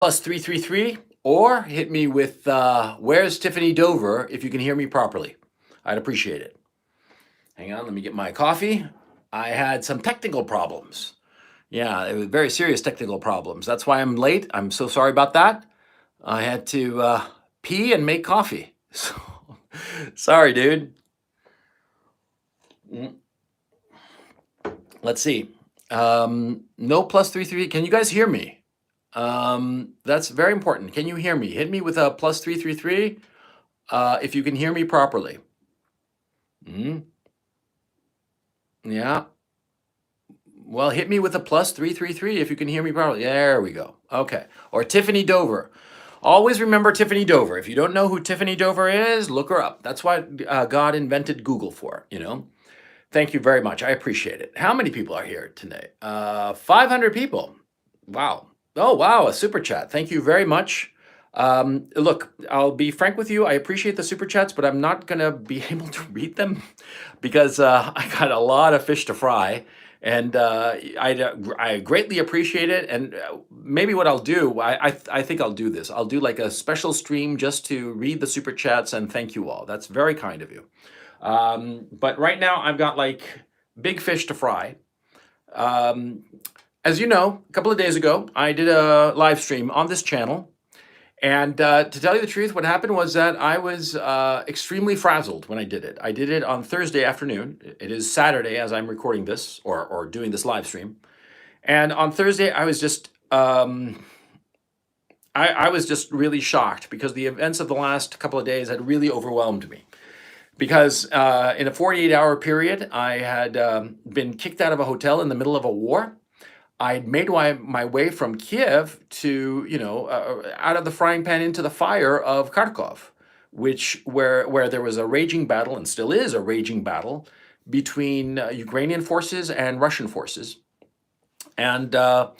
+333 or hit me with where's Tiffany Dover if you can hear me properly. I'd appreciate it. Hang on, let me get my coffee. I had some technical problems. Yeah, it was very serious technical problems. That's why I'm late. I'm so sorry about that. I had to pee and make coffee. So sorry, dude. Mm, Let's see. No +33. Can you guys hear me? That's very important. Can you hear me? Hit me with a +333 if you can hear me properly. Mm, yeah. Well, hit me with a +333 if you can hear me properly. There we go. Okay. Or Tiffany Dover. Always remember Tiffany Dover. If you don't know who Tiffany Dover is, look her up. That's what God invented Google for, you know? Thank you very much. I appreciate it. How many people are here today? 500 people. Wow. Oh, wow. A super chat. Thank you very much. Look, I'll be frank with you. I appreciate the super chats, but I'm not going to be able to read them because I got a lot of fish to fry. And I greatly appreciate it. And maybe what I'll do, I think I'll do this. I'll do like a special stream just to read the super chats and thank you all. That's very kind of you. But right now I've got like big fish to fry. As you know, a couple of days ago, I did a live stream on this channel. And to tell you the truth, what happened was that I was extremely frazzled when I did it. I did it on Thursday afternoon. It is Saturday as I'm recording this or doing this live stream. And on Thursday, I was just I was just really shocked because the events of the last couple of days had really overwhelmed me. Because in a 48-hour period, I had been kicked out of a hotel in the middle of a war. I'd made my way from Kiev to, out of the frying pan into the fire of Kharkov, where there was a raging battle and still is a raging battle between Ukrainian forces and Russian forces. And on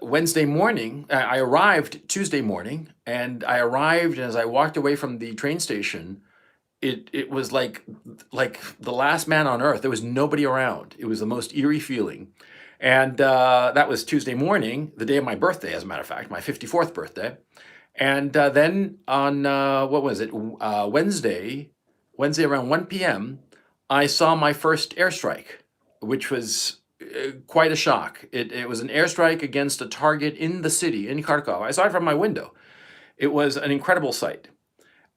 Wednesday morning, I arrived Tuesday morning, and I arrived, and as I walked away from the train station, it was like the last man on earth. There was nobody around. It was the most eerie feeling. And that was Tuesday morning, the day of my birthday, as a matter of fact, my 54th birthday. And then on, what was it, Wednesday around 1 p.m., I saw my first airstrike, which was quite a shock. It was an airstrike against a target in the city, in Kharkov. I saw it from my window. It was an incredible sight.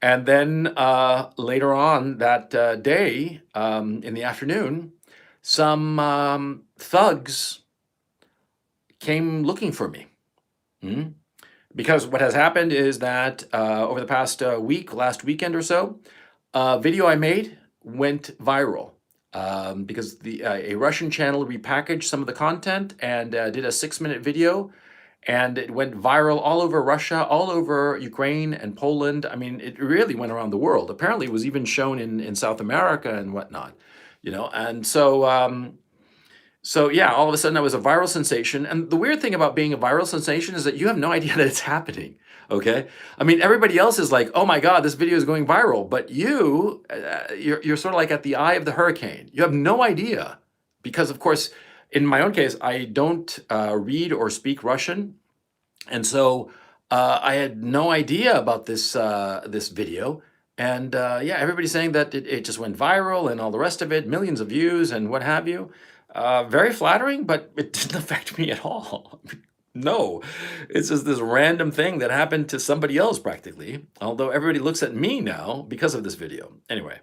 And then later on that day, in the afternoon, some thugs came looking for me. Because what has happened is that over the past last weekend or so, a video I made went viral because a Russian channel repackaged some of the content and did a 6-minute video. And it went viral all over Russia, all over Ukraine and Poland. I mean, it really went around the world. Apparently, it was even shown in South America and whatnot, And so yeah, all of a sudden I was a viral sensation. And the weird thing about being a viral sensation is that you have no idea that it's happening. Okay, I mean, everybody else is like, "Oh my God, this video is going viral," but you're sort of like at the eye of the hurricane. You have no idea because, of course, in my own case, I don't read or speak Russian, and so I had no idea about this video. And yeah, everybody's saying that it just went viral and all the rest of it, millions of views and what have you. Very flattering, but it didn't affect me at all. No, it's just this random thing that happened to somebody else practically, although everybody looks at me now because of this video. Anyway,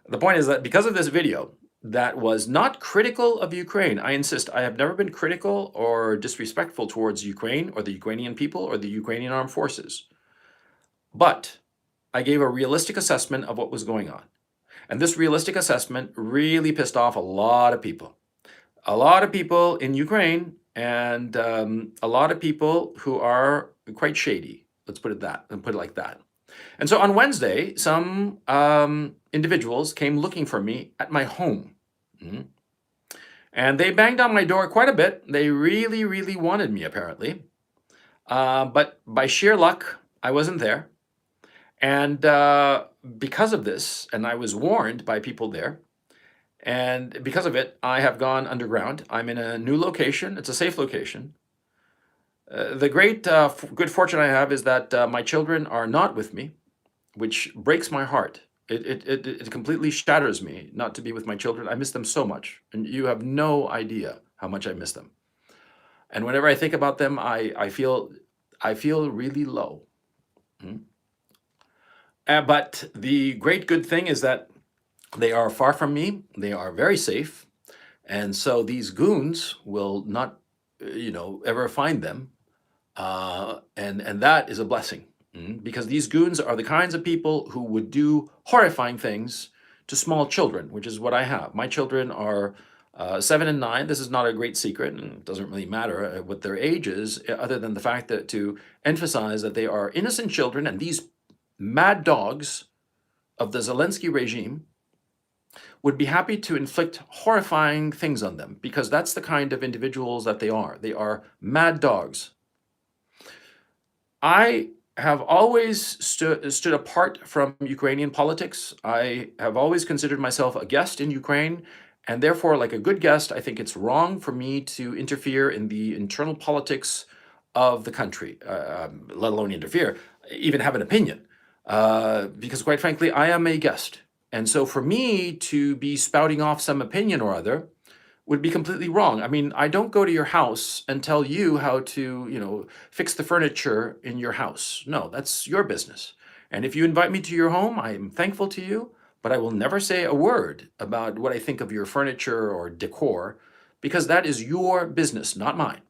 the point is that because of this video, that was not critical of Ukraine. I insist, I have never been critical or disrespectful towards Ukraine or the Ukrainian people or the Ukrainian armed forces. But I gave a realistic assessment of what was going on. And this realistic assessment really pissed off a lot of people. A lot of people in Ukraine and a lot of people who are quite shady. Let's put it like that. And so on Wednesday, some individuals came looking for me at my home. And they banged on my door quite a bit. They really, really wanted me, apparently. But by sheer luck, I wasn't there. And because of this, and I was warned by people there, and because of it, I have gone underground. I'm in a new location. It's a safe location. The great good fortune I have is that my children are not with me, which breaks my heart. It completely shatters me not to be with my children. I miss them so much, and you have no idea how much I miss them. And whenever I think about them, I feel really low. Mm. But the great good thing is that they are far from me. They are very safe, and so these goons will not, ever find them. And that is a blessing. Because these goons are the kinds of people who would do horrifying things to small children, which is what I have. My children are 7 and 9. This is not a great secret, and it doesn't really matter what their age is, other than the fact that to emphasize that they are innocent children, and these mad dogs of the Zelensky regime would be happy to inflict horrifying things on them, because that's the kind of individuals that they are. They are mad dogs. I have always stood apart from Ukrainian politics. I have always considered myself a guest in Ukraine, and therefore, like a good guest, I think it's wrong for me to interfere in the internal politics of the country, let alone interfere, even have an opinion. Because quite frankly, I am a guest. And so for me to be spouting off some opinion or other would be completely wrong. I mean, I don't go to your house and tell you how to, fix the furniture in your house. No, that's your business. And if you invite me to your home, I am thankful to you, but I will never say a word about what I think of your furniture or decor, because that is your business, not mine.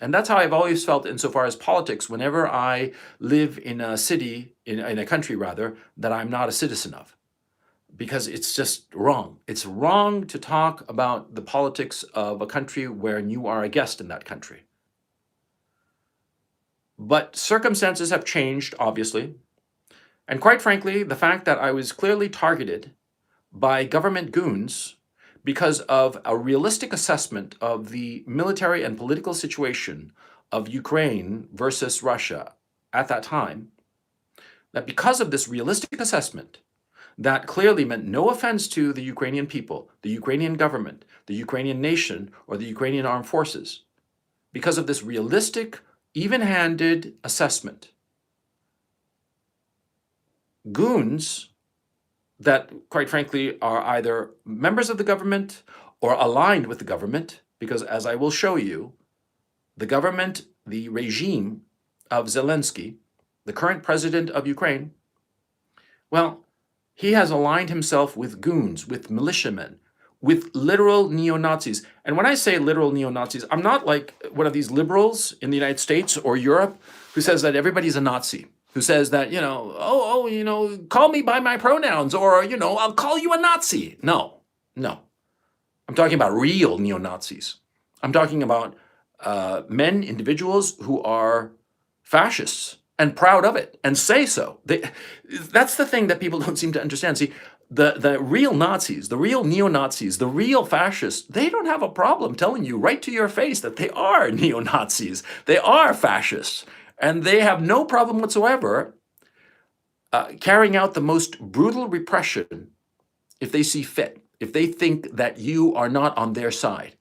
And that's how I've always felt insofar as politics, whenever I live in a city, in a country rather, that I'm not a citizen of, because it's just wrong. It's wrong to talk about the politics of a country when you are a guest in that country. But circumstances have changed, obviously. And quite frankly, the fact that I was clearly targeted by government goons because of a realistic assessment of the military and political situation of Ukraine versus Russia at that time, that because of this realistic assessment, that clearly meant no offense to the Ukrainian people, the Ukrainian government, the Ukrainian nation, or the Ukrainian armed forces. Because of this realistic, even-handed assessment, goons that, quite frankly, are either members of the government or aligned with the government, because as I will show you, the government, the regime of Zelensky, the current president of Ukraine, well, he has aligned himself with goons, with militiamen, with literal neo-Nazis. And when I say literal neo-Nazis, I'm not like one of these liberals in the United States or Europe who says that everybody's a Nazi, who says that, call me by my pronouns, or, I'll call you a Nazi. No. I'm talking about real neo-Nazis. I'm talking about men, individuals who are fascists and proud of it and say so. That's the thing that people don't seem to understand. See, the real Nazis, the real neo-Nazis, the real fascists, they don't have a problem telling you right to your face that they are neo-Nazis, they are fascists, and they have no problem whatsoever carrying out the most brutal repression if they see fit, if they think that you are not on their side.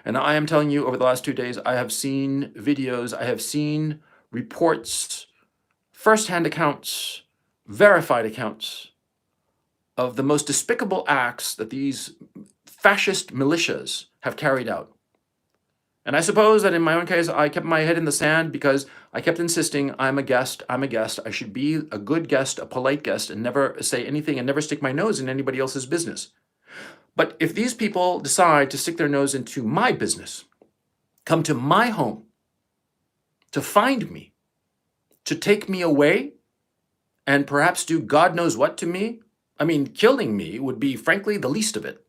And I am telling you, over the last 2 days, I have seen videos, I have seen reports, first-hand accounts, verified accounts of the most despicable acts that these fascist militias have carried out. And I suppose that in my own case, I kept my head in the sand because I kept insisting, I'm a guest, I should be a good guest, a polite guest, and never say anything and never stick my nose in anybody else's business. But if these people decide to stick their nose into my business, come to my home, to find me, to take me away, and perhaps do God knows what to me, I mean, killing me would be, frankly, the least of it.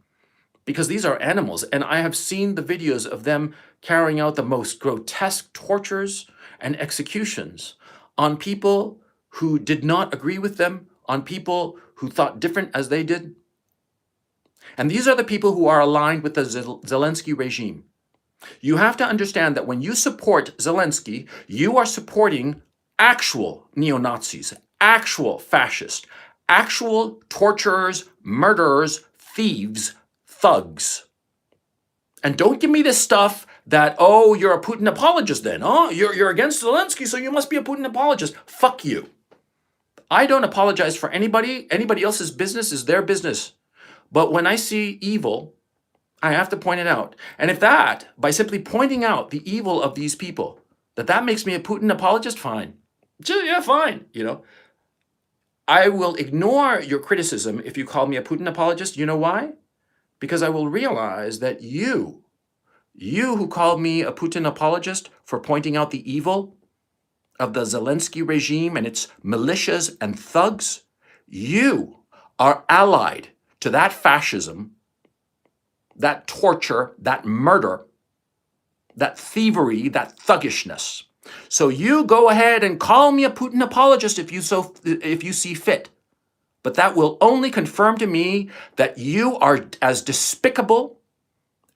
Because these are animals, and I have seen the videos of them carrying out the most grotesque tortures and executions on people who did not agree with them, on people who thought different as they did. And these are the people who are aligned with the Zelensky regime. You have to understand that when you support Zelensky, you are supporting actual neo-Nazis, actual fascists, actual torturers, murderers, thieves, thugs. And don't give me this stuff that, oh, you're a Putin apologist then. Oh, you're against Zelensky, so you must be a Putin apologist. Fuck you. I don't apologize for anybody. Anybody else's business is their business. But when I see evil, I have to point it out. And if that, by simply pointing out the evil of these people, that makes me a Putin apologist, fine. Yeah, fine. I will ignore your criticism if you call me a Putin apologist. You know why? Because I will realize that you who called me a Putin apologist for pointing out the evil of the Zelensky regime and its militias and thugs, you are allied to that fascism, that torture, that murder, that thievery, that thuggishness. So you go ahead and call me a Putin apologist if you see fit. But that will only confirm to me that you are as despicable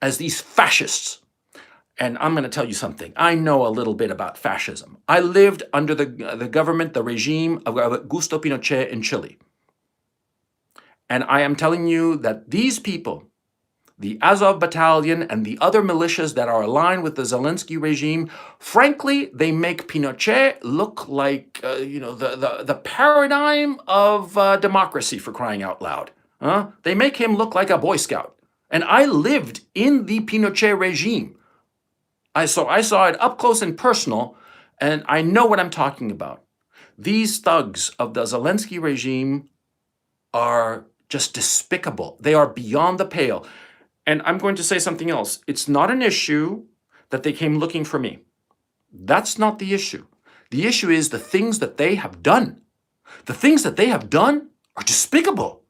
as these fascists. And I'm going to tell you something. I know a little bit about fascism. I lived under the government, the regime of Augusto Pinochet in Chile. And I am telling you that these people, the Azov Battalion and the other militias that are aligned with the Zelensky regime, frankly, they make Pinochet look like, the paradigm of democracy, for crying out loud. They make him look like a Boy Scout. And I lived in the Pinochet regime. I saw it up close and personal, and I know what I'm talking about. These thugs of the Zelensky regime are just despicable. They are beyond the pale. And I'm going to say something else. It's not an issue that they came looking for me. That's not the issue. The issue is the things that they have done. The things that they have done are despicable.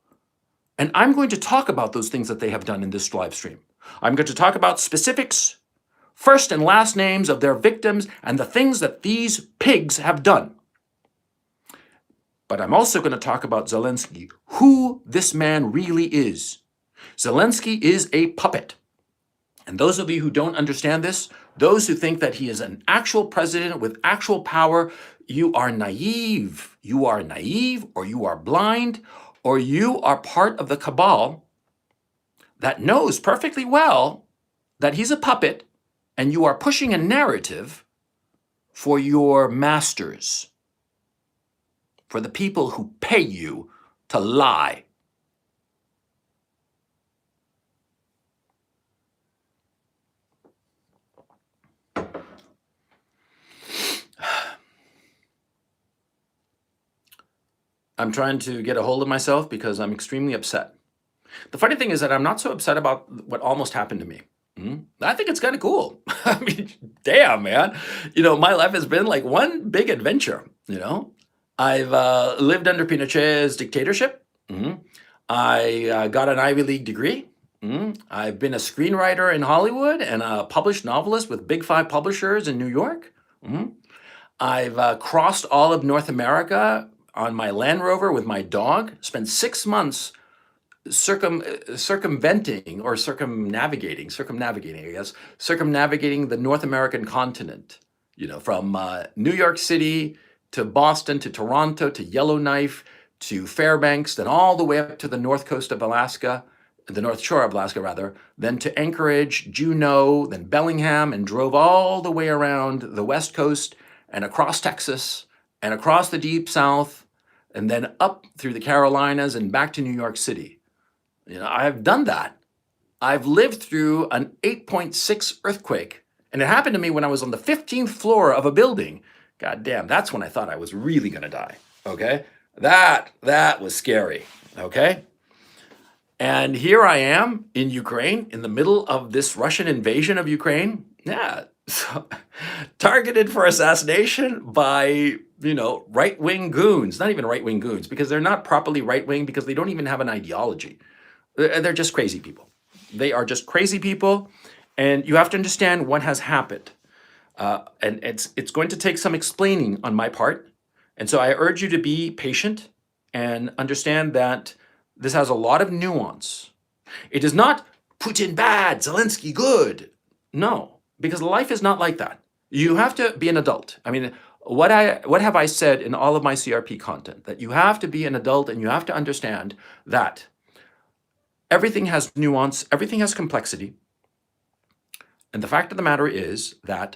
And I'm going to talk about those things that they have done in this live stream. I'm going to talk about specifics, first and last names of their victims, and the things that these pigs have done. But I'm also going to talk about Zelensky, who this man really is. Zelensky is a puppet. And those of you who don't understand this, those who think that he is an actual president with actual power, you are naive. You are naive, or you are blind, or you are part of the cabal that knows perfectly well that he's a puppet, and you are pushing a narrative for your masters, for the people who pay you to lie. I'm trying to get a hold of myself because I'm extremely upset. The funny thing is that I'm not so upset about what almost happened to me. I think it's kind of cool. I mean, damn, man. My life has been like one big adventure. I've lived under Pinochet's dictatorship. I got an Ivy League degree. I've been a screenwriter in Hollywood and a published novelist with Big Five publishers in New York. I've crossed all of North America on my Land Rover with my dog, spent 6 months circumnavigating the North American continent, from New York City to Boston to Toronto to Yellowknife to Fairbanks, then all the way up to the north coast of Alaska, the North Shore of Alaska rather, then to Anchorage, Juneau, then Bellingham, and drove all the way around the West Coast and across Texas and across the Deep South, and then up through the Carolinas and back to New York City. I've done that. I've lived through an 8.6 earthquake, and it happened to me when I was on the 15th floor of a building. God damn, that's when I thought I was really gonna die, okay? That was scary, okay? And here I am in Ukraine, in the middle of this Russian invasion of Ukraine. Yeah, so, targeted for assassination by, right-wing goons. Not even right-wing goons, because they're not properly right-wing, because they don't even have an ideology. They're just crazy people. They are just crazy people, and you have to understand what has happened. And it's going to take some explaining on my part. And so I urge you to be patient and understand that this has a lot of nuance. It is not Putin bad, Zelensky good. No, because life is not like that. You have to be an adult. I mean, what have I said in all of my CRP content? That you have to be an adult and you have to understand that everything has nuance, everything has complexity. And the fact of the matter is that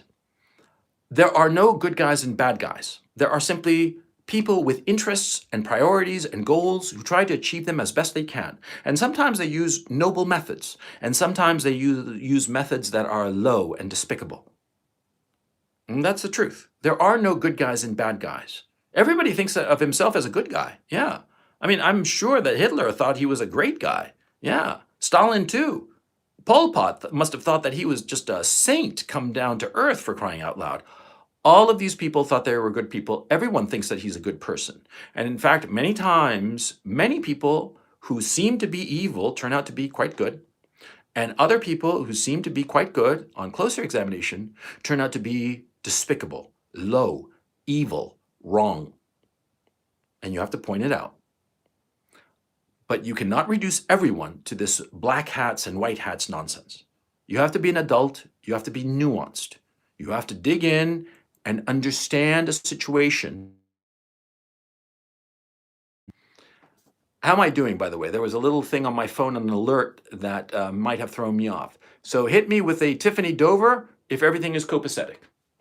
there are no good guys and bad guys. There are simply people with interests and priorities and goals who try to achieve them as best they can. And sometimes they use noble methods, and sometimes they use methods that are low and despicable. And that's the truth. There are no good guys and bad guys. Everybody thinks of himself as a good guy. Yeah. I mean, I'm sure that Hitler thought he was a great guy. Yeah. Stalin too. Pol Pot must have thought that he was just a saint come down to earth, for crying out loud. All of these people thought they were good people. Everyone thinks that he's a good person. And in fact, many times, many people who seem to be evil turn out to be quite good. And other people who seem to be quite good on closer examination turn out to be despicable, low, evil, wrong. And you have to point it out. But you cannot reduce everyone to this black hats and white hats nonsense. You have to be an adult. You have to be nuanced. You have to dig in and understand a situation. How am I doing, by the way? There was a little thing on my phone, an alert that might have thrown me off. So hit me with a Tiffany Dover if everything is copacetic.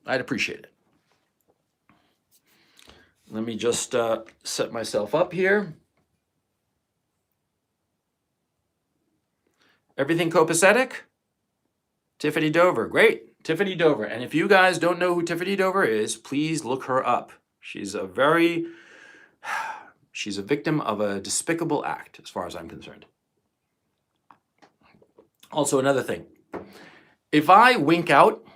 I'd appreciate it. Let me just set myself up here. Everything copacetic? Tiffany Dover, great. Tiffany Dover. And if you guys don't know who Tiffany Dover is, please look her up. She's a victim of a despicable act, as far as I'm concerned. Also, another thing. If I wink out,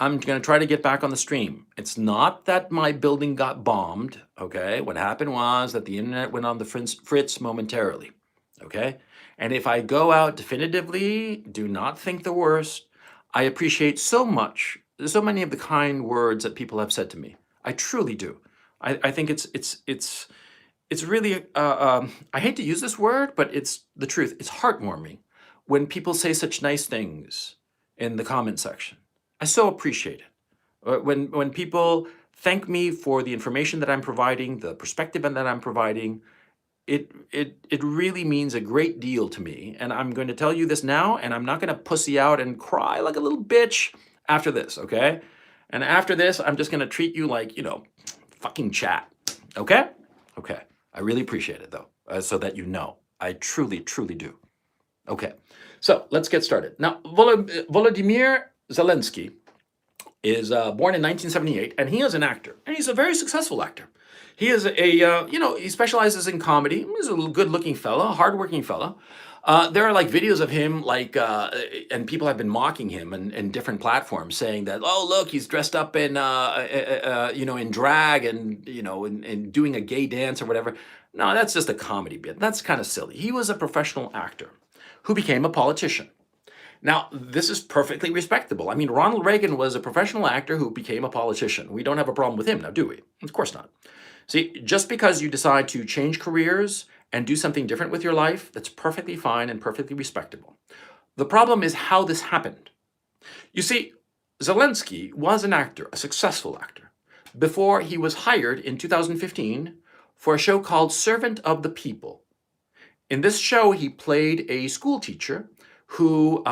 I'm going to try to get back on the stream. It's not that my building got bombed, okay? What happened was that the internet went on the fritz momentarily, okay? And if I go out definitively, do not think the worst. I appreciate so many of the kind words that people have said to me. I truly do. I think it's really, I hate to use this word, but it's the truth. It's heartwarming when people say such nice things in the comment section. I so appreciate it. When people thank me for the information that I'm providing, the perspective that I'm providing, it really means a great deal to me. And I'm going to tell you this now, and I'm not going to pussy out and cry like a little bitch after this, okay? And after this, I'm just going to treat you like, fucking chat, okay? Okay. I really appreciate it, though, so that you know. I truly, truly do. Okay. So let's get started. Now, Volodymyr Zelensky is born in 1978, and he is an actor, and he's a very successful actor. He is he specializes in comedy. He's a good-looking fella, hard-working fella. There are videos of him, and people have been mocking him in different platforms, saying that, oh, look, he's dressed up in, in drag and, and doing a gay dance or whatever. No, that's just a comedy bit. That's kind of silly. He was a professional actor who became a politician. Now, this is perfectly respectable. I mean, Ronald Reagan was a professional actor who became a politician. We don't have a problem with him now, do we? Of course not. See, just because you decide to change careers and do something different with your life, that's perfectly fine and perfectly respectable. The problem is how this happened. You see, Zelensky was an actor, a successful actor, before he was hired in 2015 for a show called Servant of the People. In this show, he played a school teacher who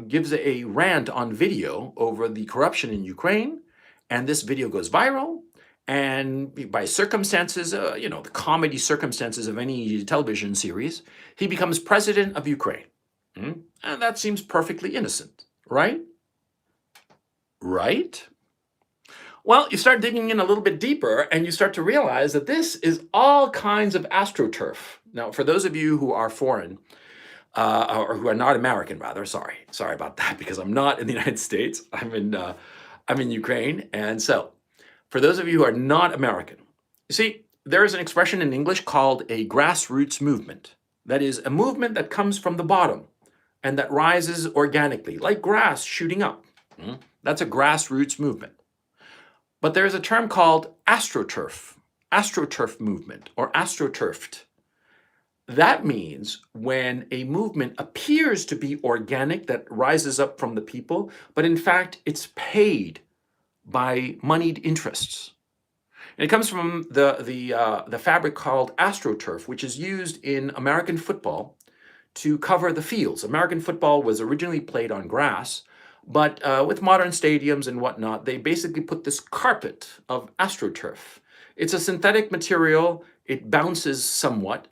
gives a rant on video over the corruption in Ukraine, and this video goes viral. And by circumstances, the comedy circumstances of any television series, he becomes president of Ukraine. And that seems perfectly innocent, right? Right? Well, you start digging in a little bit deeper, and you start to realize that this is all kinds of AstroTurf. Now, for those of you who are foreign, or who are not American, rather, sorry about that, because I'm not in the United States. I'm in Ukraine, and so. For those of you who are not American, you see, there is an expression in English called a grassroots movement. That is a movement that comes from the bottom and that rises organically, like grass shooting up. That's a grassroots movement. But there is a term called AstroTurf movement, or AstroTurfed. That means when a movement appears to be organic, that rises up from the people, but in fact, it's paid by moneyed interests. And it comes from the fabric called AstroTurf, which is used in American football to cover the fields. American football was originally played on grass, But with modern stadiums and whatnot, they basically put this carpet of AstroTurf. It's a synthetic material. It bounces somewhat,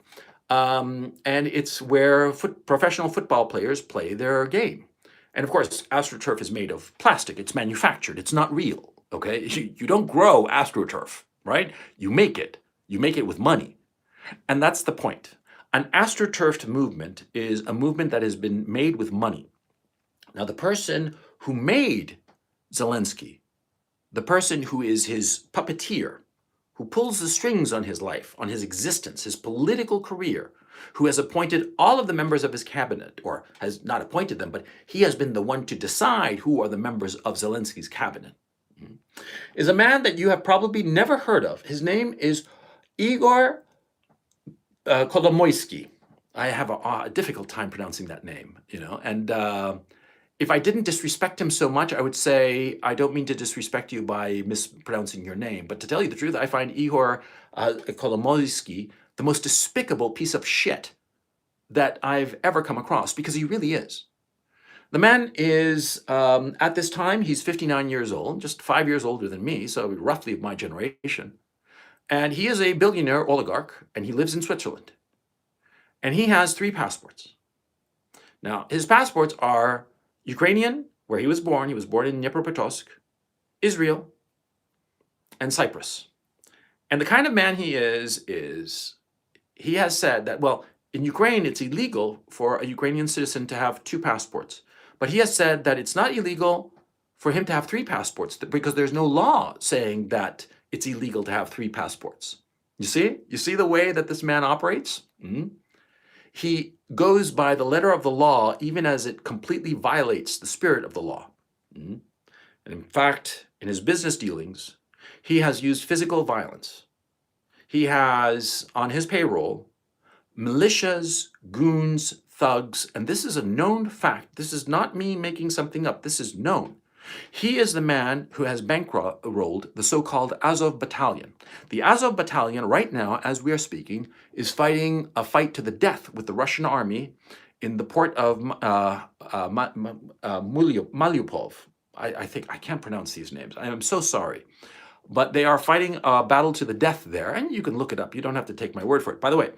and it's where professional football players play their game. And of course, AstroTurf is made of plastic. It's manufactured. It's not real. Okay, you don't grow AstroTurf, right? You make it. You make it with money, and that's the point. An AstroTurfed movement is a movement that has been made with money. Now, the person who made Zelensky, the person who is his puppeteer, who pulls the strings on his life, on his existence, his political career, who has appointed all of the members of his cabinet, or has not appointed them, but he has been the one to decide who are the members of Zelensky's cabinet, is a man that you have probably never heard of. His name is Igor Kolomoisky. I have a difficult time pronouncing that name, and if I didn't disrespect him so much, I would say, I don't mean to disrespect you by mispronouncing your name, but to tell you the truth, I find Igor Kolomoisky the most despicable piece of shit that I've ever come across, because he really is. The man is, at this time, he's 59 years old, just 5 years older than me, so roughly of my generation. And he is a billionaire oligarch, and he lives in Switzerland. And he has 3 passports. Now, his passports are Ukrainian, where he was born in Dnipropetrovsk, Israel, and Cyprus. And the kind of man he is he has said that, well, in Ukraine, it's illegal for a Ukrainian citizen to have 2 passports. But he has said that it's not illegal for him to have 3 passports, because there's no law saying that it's illegal to have 3 passports. You see? You see the way that this man operates? Mm-hmm. He goes by the letter of the law, even as it completely violates the spirit of the law. Mm-hmm. And in fact, in his business dealings, he has used physical violence. He has, on his payroll, militias, goons, thugs, and this is a known fact. This is not me making something up. This is known. He is the man who has bankrolled the so-called Azov Battalion. The Azov Battalion, right now, as we are speaking, is fighting a fight to the death with the Russian army in the port of Mariupol. I think, I can't pronounce these names. I am so sorry. But they are fighting a battle to the death there, and you can look it up. You don't have to take my word for it. By the way,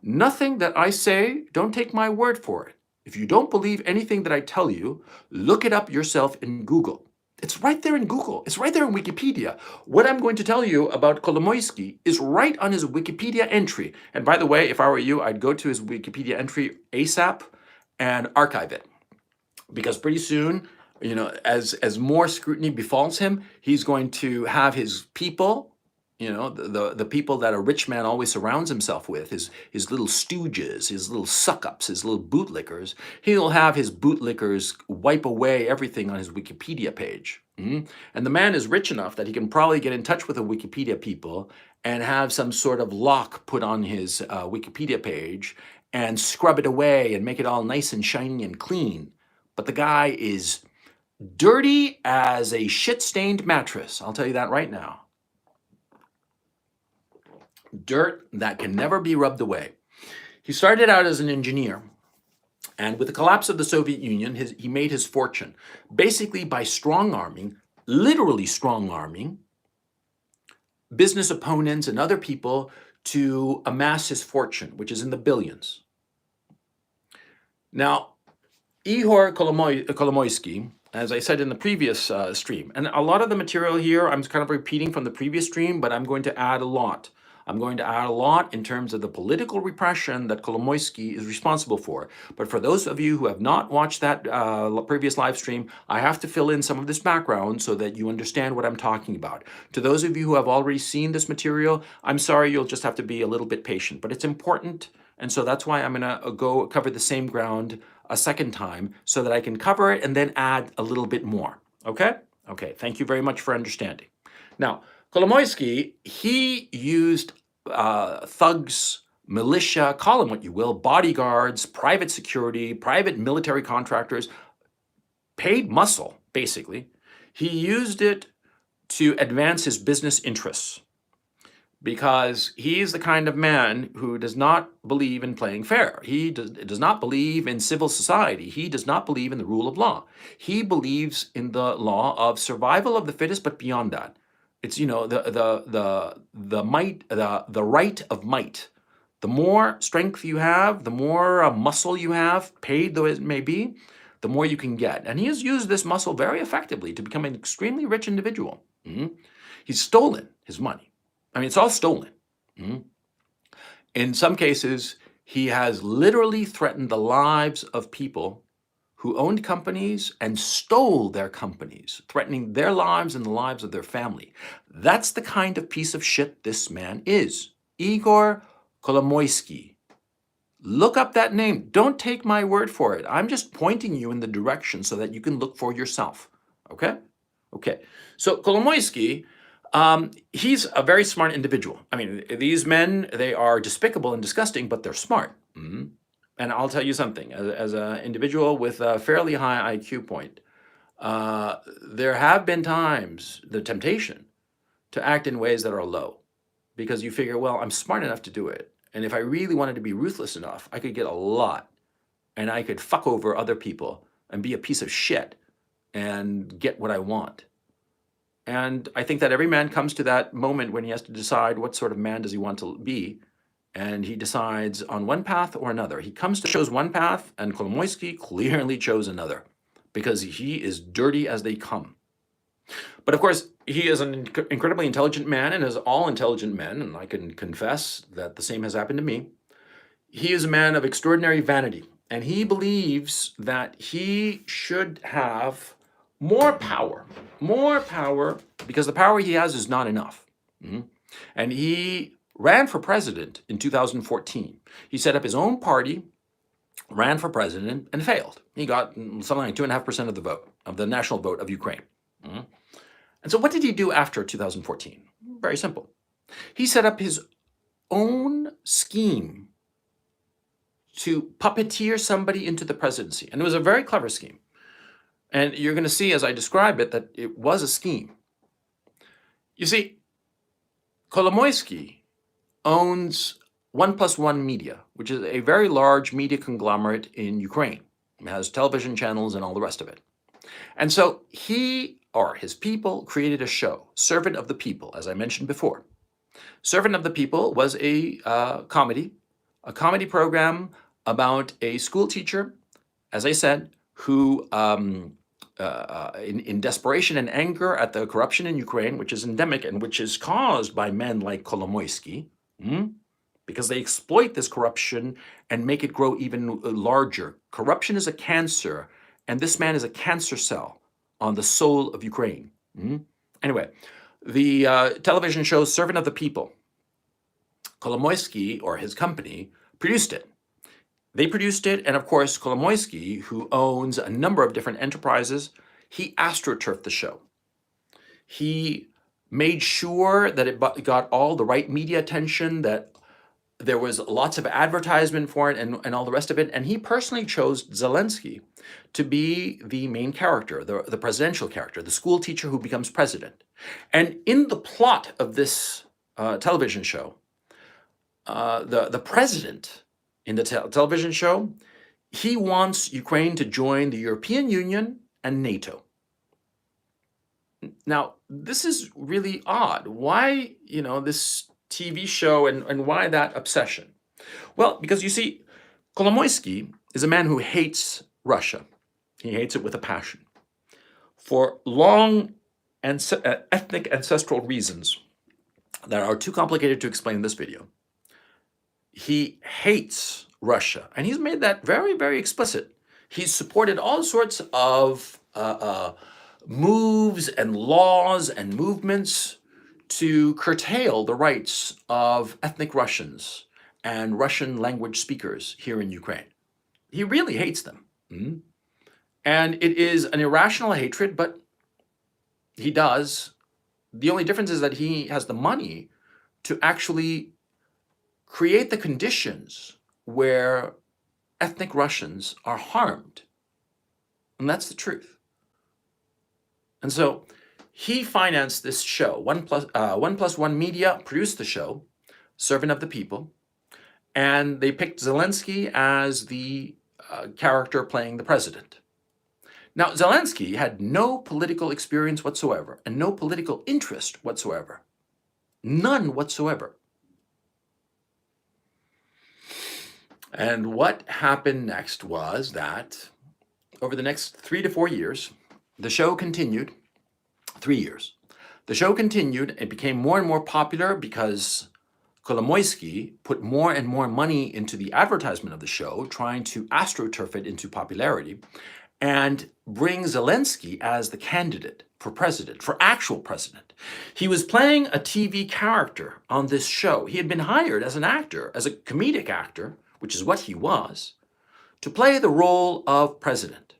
nothing that I say, don't take my word for it. If you don't believe anything that I tell you, look it up yourself in Google. It's right there in Google. It's right there in Wikipedia. What I'm going to tell you about Kolomoisky is right on his Wikipedia entry. And by the way, if I were you, I'd go to his Wikipedia entry ASAP and archive it. Because pretty soon, as more scrutiny befalls him, he's going to have his people, the people that a rich man always surrounds himself with, his little stooges, his little suck-ups, his little bootlickers. He'll have his bootlickers wipe away everything on his Wikipedia page. And the man is rich enough that he can probably get in touch with the Wikipedia people and have some sort of lock put on his Wikipedia page and scrub it away and make it all nice and shiny and clean. But the guy is dirty as a shit-stained mattress. I'll tell you that right now. Dirt that can never be rubbed away. He started out as an engineer, and with the collapse of the Soviet Union, he made his fortune, basically by strong-arming, literally strong-arming, business opponents and other people to amass his fortune, which is in the billions. Now, Ihor Kolomoisky, as I said in the previous stream, and a lot of the material here I'm kind of repeating from the previous stream, but I'm going to add a lot. I'm going to add a lot in terms of the political repression that Kolomoisky is responsible for. But for those of you who have not watched that previous live stream, I have to fill in some of this background so that you understand what I'm talking about. To those of you who have already seen this material, I'm sorry, you'll just have to be a little bit patient. But it's important, and so that's why I'm going to go cover the same ground a second time so that I can cover it and then add a little bit more. Okay? Okay, thank you very much for understanding. Now, Kolomoisky, he used thugs, militia, call them what you will, bodyguards, private security, private military contractors, paid muscle, basically. He used it to advance his business interests. because he's the kind of man who does not believe in playing fair. He does not believe in civil society. He does not believe in the rule of law. He believes in the law of survival of the fittest, but beyond that, it's the might the right of might. The more strength you have, the more muscle you have, paid though it may be, the more you can get. And he has used this muscle very effectively to become an extremely rich individual. He's stolen his money. I mean, it's all stolen. In some cases, he has literally threatened the lives of people who owned companies and stole their companies, threatening their lives and the lives of their family. That's the kind of piece of shit this man is. Igor Kolomoisky. Look up that name. Don't take my word for it. I'm just pointing you in the direction so that you can look for yourself. Okay? Okay. So Kolomoisky, he's a very smart individual. I mean, these men, they are despicable and disgusting, but they're smart. And I'll tell you something, as an individual with a fairly high IQ point, there have been times, the temptation to act in ways that are low, because you figure, well, I'm smart enough to do it. And if I really wanted to be ruthless enough, I could get a lot, and I could fuck over other people and be a piece of shit and get what I want. And I think that every man comes to that moment when he has to decide what sort of man does he want to be, and he decides on one path or another. He chose one path, and Kolomoisky clearly chose another, because he is dirty as they come. But of course, he is an incredibly intelligent man, and as all intelligent men, and I can confess that the same has happened to me, he is a man of extraordinary vanity, and he believes that he should have more power, because the power he has is not enough. And he ran for president in 2014. He set up his own party, ran for president, and failed. He got something like 2.5% of the vote, of the national vote of Ukraine. And so what did he do after 2014? Very simple. He set up his own scheme to puppeteer somebody into the presidency. And it was a very clever scheme. And you're going to see as I describe it that it was a scheme. You see, Kolomoisky owns 1+1 Media, which is a very large media conglomerate in Ukraine. It has television channels and all the rest of it. And so he or his people created a show, Servant of the People, as I mentioned before. Servant of the People was a comedy program about a school teacher, as I said, who, in desperation and anger at the corruption in Ukraine, which is endemic and which is caused by men like Kolomoisky, because they exploit this corruption and make it grow even larger. Corruption is a cancer, and this man is a cancer cell on the soul of Ukraine. Anyway, the television show Servant of the People, Kolomoisky, or his company, produced it. They produced it, and of course, Kolomoisky, who owns a number of different enterprises, he astroturfed the show. He made sure that it got all the right media attention, that there was lots of advertisement for it and all the rest of it. And he personally chose Zelensky to be the main character, the presidential character, the school teacher who becomes president. And in the plot of this television show, the president in the television show, he wants Ukraine to join the European Union and NATO. Now, this is really odd. Why, this TV show and why that obsession? Well, because you see, Kolomoisky is a man who hates Russia. He hates it with a passion. For long ethnic ancestral reasons that are too complicated to explain in this video, he hates Russia. And he's made that very, very explicit. He's supported all sorts of moves and laws and movements to curtail the rights of ethnic Russians and Russian language speakers here in Ukraine. He really hates them. And it is an irrational hatred, but he does. The only difference is that he has the money to actually create the conditions where ethnic Russians are harmed. And that's the truth. And so He financed this show. One Plus One Media produced the show, Servant of the People, and they picked Zelensky as the character playing the president. Now, Zelensky had no political experience whatsoever and no political interest whatsoever. None whatsoever. And what happened next was that over the next 3 to 4 years, the show continued. 3 years. The show continued. It became more and more popular because Kolomoisky put more and more money into the advertisement of the show, trying to astroturf it into popularity and bring Zelensky as the candidate for president, for actual president. He was playing a TV character on this show. He had been hired as an actor, as a comedic actor, which is what he was, to play the role of president.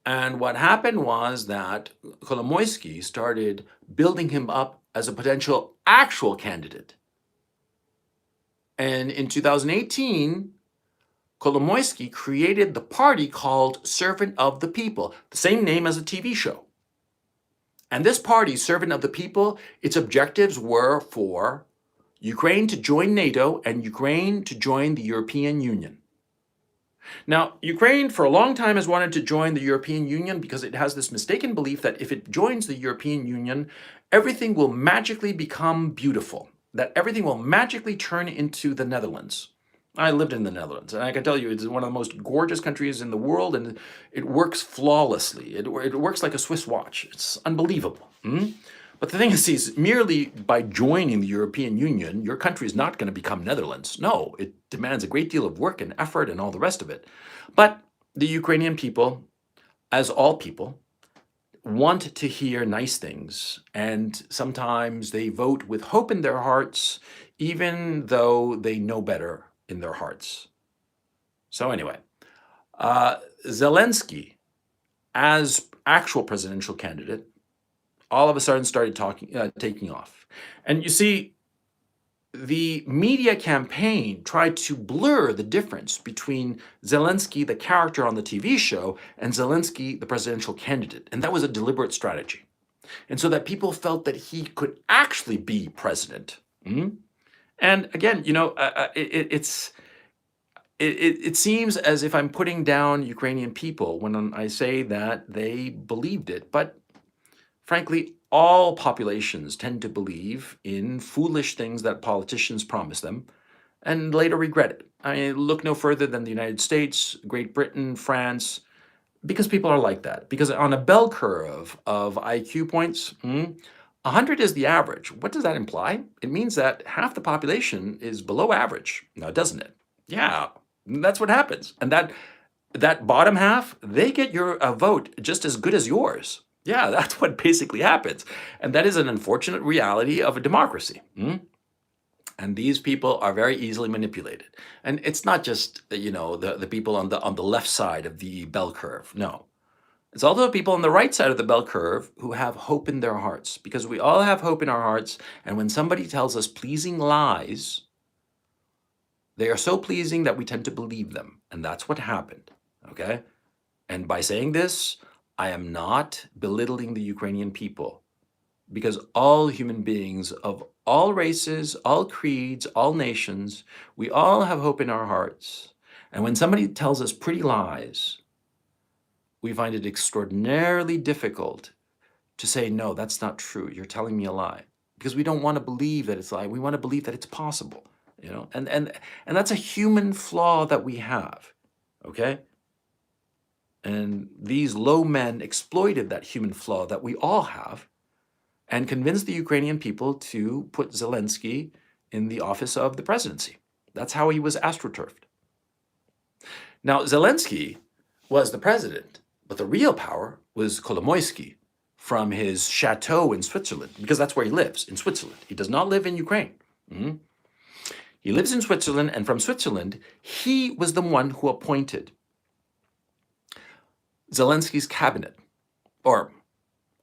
And what happened was that Kolomoisky started building him up as a potential actual candidate. And in 2018, Kolomoisky created the party called Servant of the People, the same name as a TV show. And this party, Servant of the People, its objectives were for Ukraine to join NATO and Ukraine to join the European Union. Now, Ukraine for a long time has wanted to join the European Union because it has this mistaken belief that if it joins the European Union, everything will magically become beautiful, that everything will magically turn into the Netherlands. I lived in the Netherlands, and I can tell you it's one of the most gorgeous countries in the world, and it works flawlessly. It works like a Swiss watch. It's unbelievable. But the thing is, merely by joining the European Union, your country is not going to become Netherlands. No, it demands a great deal of work and effort and all the rest of it. But the Ukrainian people, as all people, want to hear nice things, and sometimes they vote with hope in their hearts, even though they know better in their hearts. So anyway, Zelensky, as actual presidential candidate, all of a sudden started taking off. And you see, the media campaign tried to blur the difference between Zelensky, the character on the TV show, and Zelensky, the presidential candidate. And that was a deliberate strategy. And so that people felt that he could actually be president. And again, it seems as if I'm putting down Ukrainian people when I say that they believed it. But frankly, all populations tend to believe in foolish things that politicians promise them and later regret it. I mean, look no further than the United States, Great Britain, France, because people are like that. Because on a bell curve of IQ points, 100 is the average. What does that imply? It means that half the population is below average. Now, doesn't it? Yeah, that's what happens. And that bottom half, they get your vote just as good as yours. Yeah, that's what basically happens. And that is an unfortunate reality of a democracy. And these people are very easily manipulated. And it's not just, the people on the left side of the bell curve. No. It's also the people on the right side of the bell curve who have hope in their hearts, because we all have hope in our hearts. And when somebody tells us pleasing lies, they are so pleasing that we tend to believe them. And that's what happened. Okay? And by saying this, I am not belittling the Ukrainian people, because all human beings of all races, all creeds, all nations, we all have hope in our hearts. And when somebody tells us pretty lies, we find it extraordinarily difficult to say, no, that's not true. You're telling me a lie. Because we don't want to believe that it's a lie. We want to believe that it's possible. And that's a human flaw that we have. Okay? And these low men exploited that human flaw that we all have and convinced the Ukrainian people to put Zelensky in the office of the presidency. That's how he was astroturfed. Now, Zelensky was the president, but the real power was Kolomoisky from his chateau in Switzerland, because that's where he lives, in Switzerland. He does not live in Ukraine. He lives in Switzerland, and from Switzerland, he was the one who appointed Zelensky's cabinet. Or,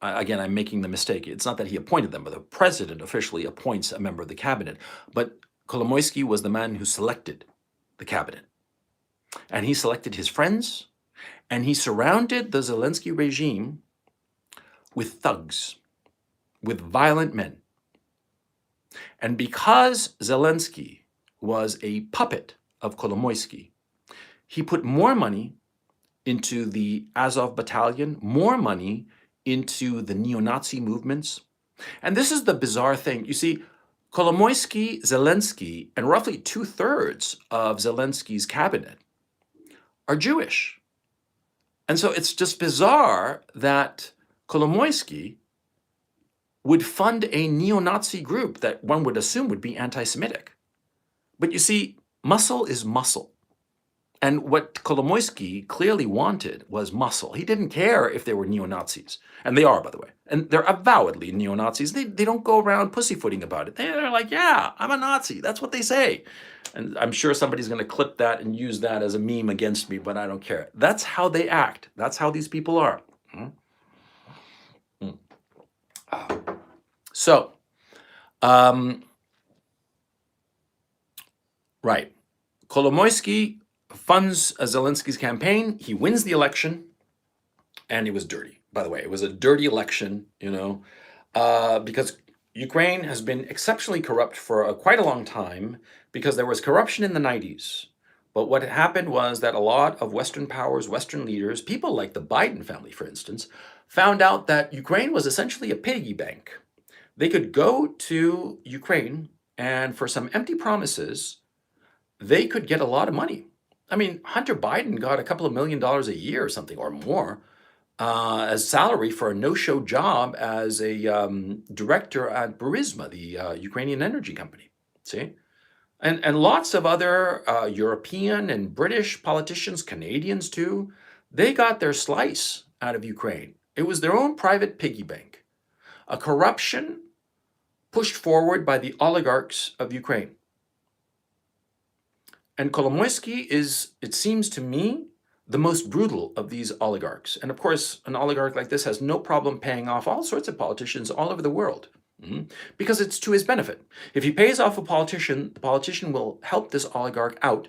again, I'm making the mistake. It's not that he appointed them, but the president officially appoints a member of the cabinet. But Kolomoisky was the man who selected the cabinet. And he selected his friends, and he surrounded the Zelensky regime with thugs, with violent men. And because Zelensky was a puppet of Kolomoisky, he put more money into the Azov battalion, more money into the neo-Nazi movements. And this is the bizarre thing. You see, Kolomoisky, Zelensky, and roughly 2/3 of Zelensky's cabinet are Jewish. And so it's just bizarre that Kolomoisky would fund a neo-Nazi group that one would assume would be anti-Semitic. But you see, muscle is muscle. And what Kolomoisky clearly wanted was muscle. He didn't care if they were neo-Nazis. And they are, by the way. And they're avowedly neo-Nazis. They don't go around pussyfooting about it. They're like, yeah, I'm a Nazi. That's what they say. And I'm sure somebody's going to clip that and use that as a meme against me, but I don't care. That's how they act. That's how these people are. So, right. Kolomoisky funds Zelensky's campaign. He wins the election, and it was dirty. By the way, it was a dirty election, because Ukraine has been exceptionally corrupt for quite a long time, because there was corruption in the 90s. But what happened was that a lot of Western powers, Western leaders, people like the Biden family, for instance, found out that Ukraine was essentially a piggy bank. They could go to Ukraine, and for some empty promises, they could get a lot of money. I mean, Hunter Biden got a couple of $1 million a year or something, or more, as salary for a no-show job as a director at Burisma, the Ukrainian energy company. See? And lots of other European and British politicians, Canadians too, they got their slice out of Ukraine. It was their own private piggy bank. A corruption pushed forward by the oligarchs of Ukraine. And Kolomoisky is, it seems to me, the most brutal of these oligarchs. And of course, an oligarch like this has no problem paying off all sorts of politicians all over the world, because it's to his benefit. If he pays off a politician, the politician will help this oligarch out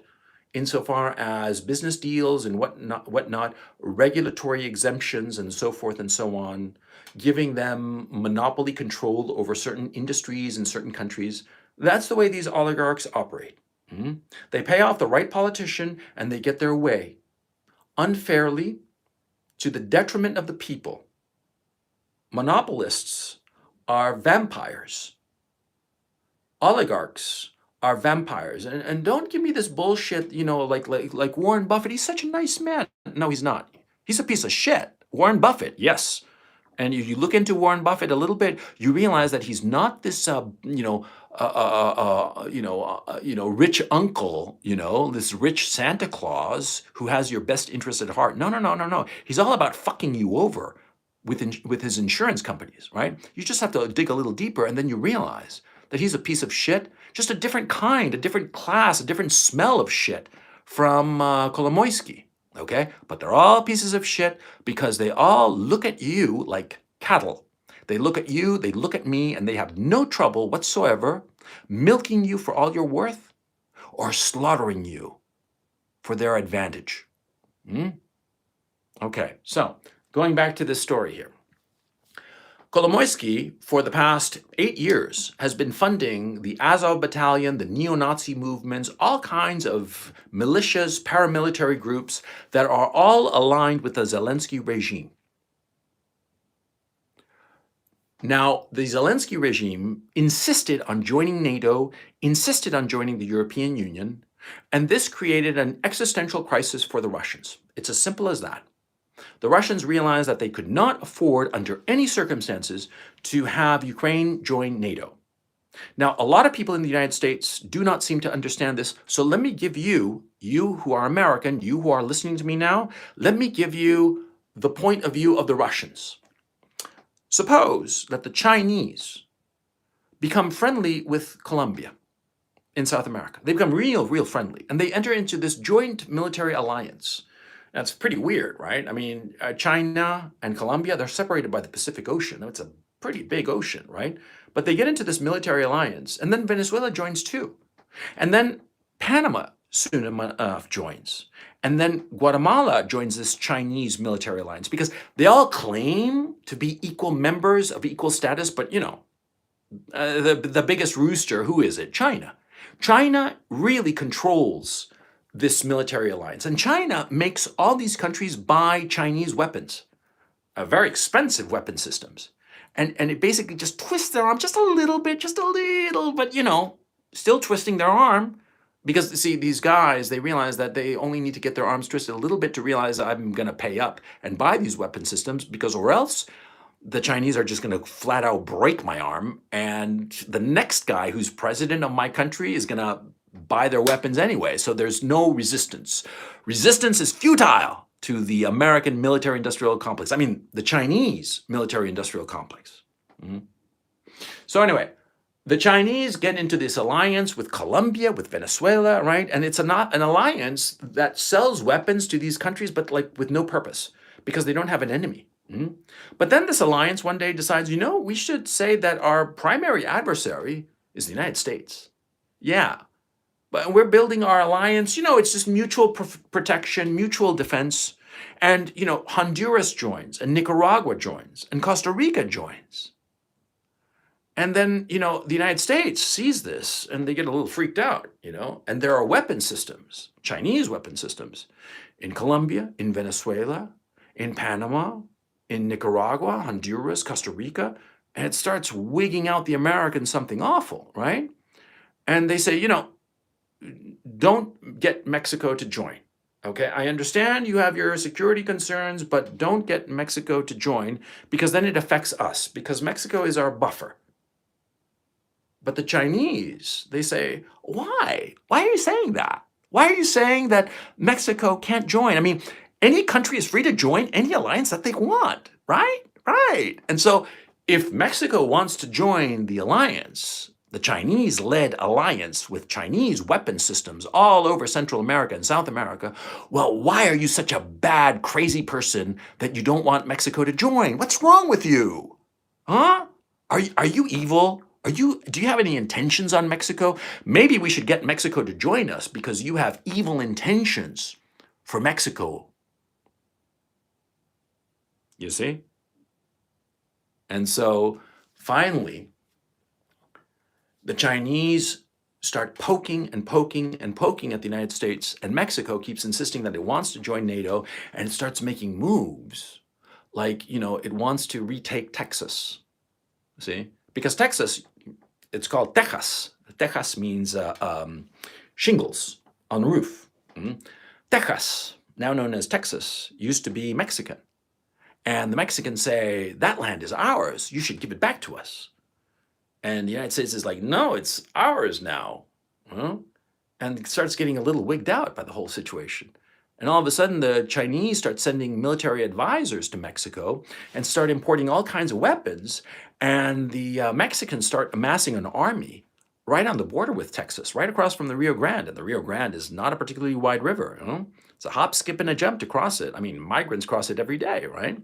insofar as business deals and whatnot, regulatory exemptions and so forth and so on, giving them monopoly control over certain industries in certain countries. That's the way these oligarchs operate. They pay off the right politician and they get their way unfairly to the detriment of the people. Monopolists are vampires. Oligarchs are vampires. And don't give me this bullshit, like Warren Buffett. He's such a nice man. No, he's not. He's a piece of shit. Warren Buffett, yes. And if you look into Warren Buffett a little bit, you realize that he's not this, rich uncle, this rich Santa Claus who has your best interest at heart. No. He's all about fucking you over with his insurance companies, right? You just have to dig a little deeper, and then you realize that he's a piece of shit, just a different kind, a different class, a different smell of shit from Kolomoisky. Okay, but they're all pieces of shit because they all look at you like cattle. They look at you, they look at me, and they have no trouble whatsoever milking you for all you're worth or slaughtering you for their advantage. Okay, so going back to this story here. Kolomoisky, for the past 8 years, has been funding the Azov battalion, the neo-Nazi movements, all kinds of militias, paramilitary groups that are all aligned with the Zelensky regime. Now, the Zelensky regime insisted on joining NATO, insisted on joining the European Union, and this created an existential crisis for the Russians. It's as simple as that. The Russians realized that they could not afford, under any circumstances, to have Ukraine join NATO. Now, a lot of people in the United States do not seem to understand this, so let me give you who are American, you who are listening to me now, let me give you the point of view of the Russians. Suppose that the Chinese become friendly with Colombia in South America. They become real friendly, and they enter into this joint military alliance. That's pretty weird, right? I mean, China and Colombia, they're separated by the Pacific Ocean. It's a pretty big ocean, right? But they get into this military alliance, and then Venezuela joins too. And then Panama soon enough joins. And then Guatemala joins this Chinese military alliance because they all claim to be equal members of equal status, but the biggest rooster, who is it? China. China really controls this military alliance. And China makes all these countries buy Chinese weapons, very expensive weapon systems. And it basically just twists their arm just a little bit, but still twisting their arm. Because, see, these guys, they realize that they only need to get their arms twisted a little bit to realize I'm going to pay up and buy these weapon systems, because or else the Chinese are just going to flat out break my arm, and the next guy who's president of my country is going to buy their weapons anyway. So there's no resistance. Resistance is futile to the American military-industrial complex. I mean, the Chinese military-industrial complex. So anyway, the Chinese get into this alliance with Colombia, with Venezuela, right? And it's not an alliance that sells weapons to these countries, but like with no purpose, because they don't have an enemy. But then this alliance one day decides, we should say that our primary adversary is the United States. Yeah, but we're building our alliance, it's just mutual protection, mutual defense. And, Honduras joins, and Nicaragua joins, and Costa Rica joins. And then, the United States sees this and they get a little freaked out, and there are weapon systems, Chinese weapon systems, in Colombia, in Venezuela, in Panama, in Nicaragua, Honduras, Costa Rica, and it starts wigging out the Americans something awful, right? And they say, don't get Mexico to join. Okay, I understand you have your security concerns, but don't get Mexico to join, because then it affects us, because Mexico is our buffer. But the Chinese, they say, why? Why are you saying that? Why are you saying that Mexico can't join? I mean, any country is free to join any alliance that they want, right? Right. And so if Mexico wants to join the alliance, the Chinese-led alliance with Chinese weapon systems all over Central America and South America, well, why are you such a bad, crazy person that you don't want Mexico to join? What's wrong with you? Huh? Are you evil? Do you have any intentions on Mexico? Maybe we should get Mexico to join us because you have evil intentions for Mexico. You see? And so finally, the Chinese start poking and poking and poking at the United States, and Mexico keeps insisting that it wants to join NATO, and it starts making moves like, it wants to retake Texas. See? Because Texas, it's called Tejas. Tejas means shingles on the roof. Tejas, now known as Texas, used to be Mexican. And the Mexicans say, that land is ours. You should give it back to us. And the United States is like, no, it's ours now. And it starts getting a little wigged out by the whole situation. And all of a sudden, the Chinese start sending military advisors to Mexico and start importing all kinds of weapons. And the Mexicans start amassing an army right on the border with Texas, right across from the Rio Grande. And the Rio Grande is not a particularly wide river. It's a hop, skip, and a jump to cross it. I mean, migrants cross it every day, right?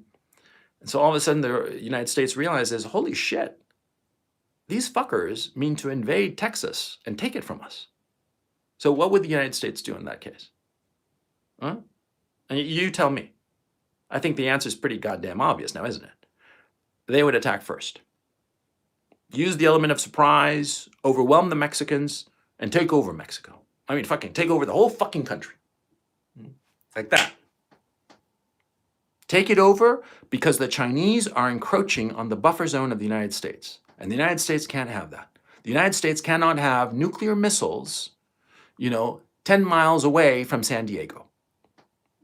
And so all of a sudden, the United States realizes, holy shit, these fuckers mean to invade Texas and take it from us. So what would the United States do in that case? Huh? And you tell me. I think the answer is pretty goddamn obvious now, isn't it? They would attack first. Use the element of surprise, overwhelm the Mexicans, and take over Mexico. I mean, fucking take over the whole fucking country. Like that. Take it over because the Chinese are encroaching on the buffer zone of the United States. And the United States can't have that. The United States cannot have nuclear missiles, 10 miles away from San Diego.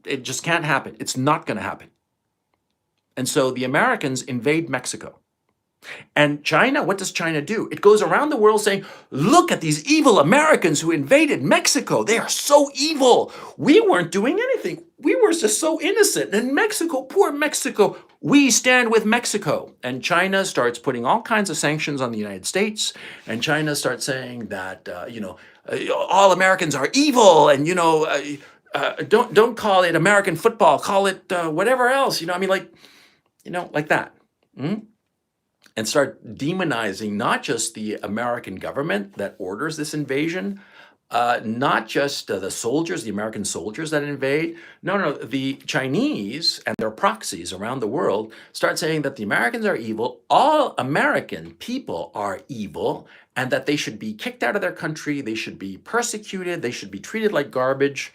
It just can't happen. It's not going to happen. And so the Americans invade Mexico. And China, what does China do? It goes around the world saying, look at these evil Americans who invaded Mexico. They are so evil. We weren't doing anything. We were just so innocent. And Mexico, poor Mexico, we stand with Mexico. And China starts putting all kinds of sanctions on the United States. And China starts saying that, all Americans are evil. And, don't call it American football. Call it whatever else. Like that. And start demonizing not just the American government that orders this invasion, Not just the soldiers, the American soldiers that invade. No, no, the Chinese and their proxies around the world start saying that the Americans are evil, all American people are evil, and that they should be kicked out of their country, they should be persecuted, they should be treated like garbage.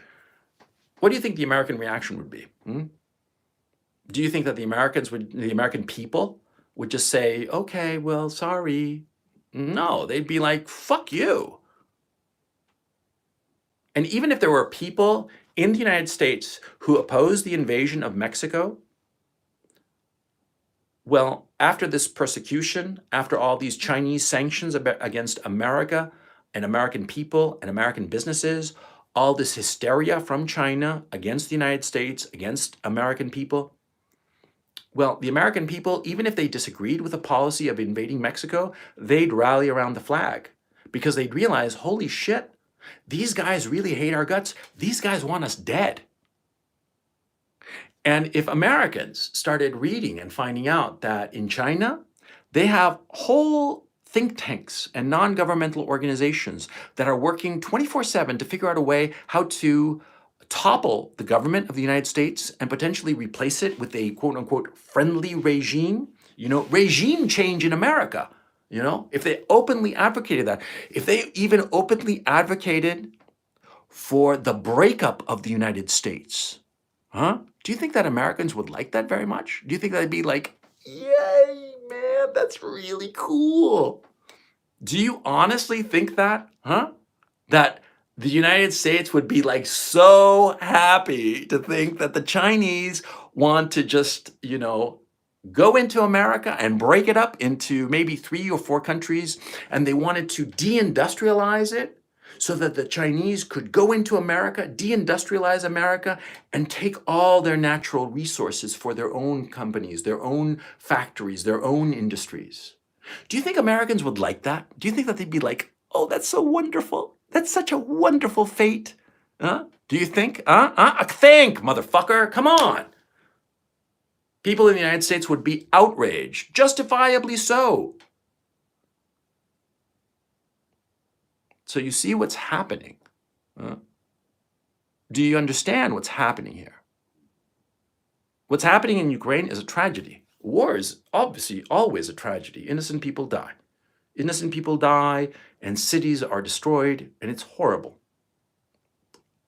What do you think the American reaction would be? Do you think that the American people would just say, okay, well, sorry? No, they'd be like, fuck you. And even if there were people in the United States who opposed the invasion of Mexico, well, after this persecution, after all these Chinese sanctions against America and American people and American businesses, all this hysteria from China against the United States, against American people, well, the American people, even if they disagreed with the policy of invading Mexico, they'd rally around the flag because they'd realize, holy shit, these guys really hate our guts. These guys want us dead. And if Americans started reading and finding out that in China, they have whole think tanks and non-governmental organizations that are working 24/7 to figure out a way how to topple the government of the United States and potentially replace it with a quote unquote friendly regime, regime change in America. If they openly advocated that, if they even openly advocated for the breakup of the United States, do you think that Americans would like that very much? Do you think they'd be like, yay, man, that's really cool? Do you honestly think that, that the United States would be like so happy to think that the Chinese want to just, go into America and break it up into maybe 3 or 4 countries, and they wanted to deindustrialize it so that the Chinese could go into America, deindustrialize America, and take all their natural resources for their own companies, their own factories, their own industries. Do you think Americans would like that? Do you think that they'd be like, oh, that's so wonderful. That's such a wonderful fate. Do you think? Think, motherfucker. Come on. People in the United States would be outraged, justifiably so. So you see what's happening. Do you understand what's happening here? What's happening in Ukraine is a tragedy. War is obviously always a tragedy. Innocent people die. Innocent people die, and cities are destroyed, and it's horrible.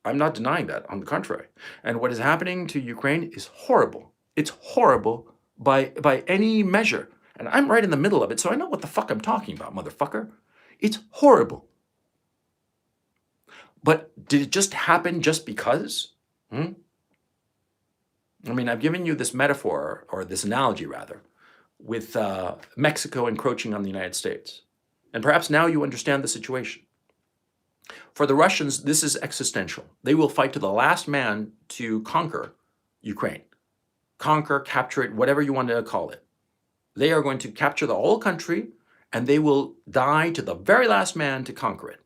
I'm not denying that, on the contrary. And what is happening to Ukraine is horrible. It's horrible by any measure. And I'm right in the middle of it, so I know what the fuck I'm talking about, motherfucker. It's horrible. But did it just happen just because? I mean, I've given you this metaphor, or this analogy rather, with Mexico encroaching on the United States. And perhaps now you understand the situation. For the Russians, this is existential. They will fight to the last man to conquer Ukraine. Conquer, capture it, whatever you want to call it. They are going to capture the whole country, and they will die to the very last man to conquer it.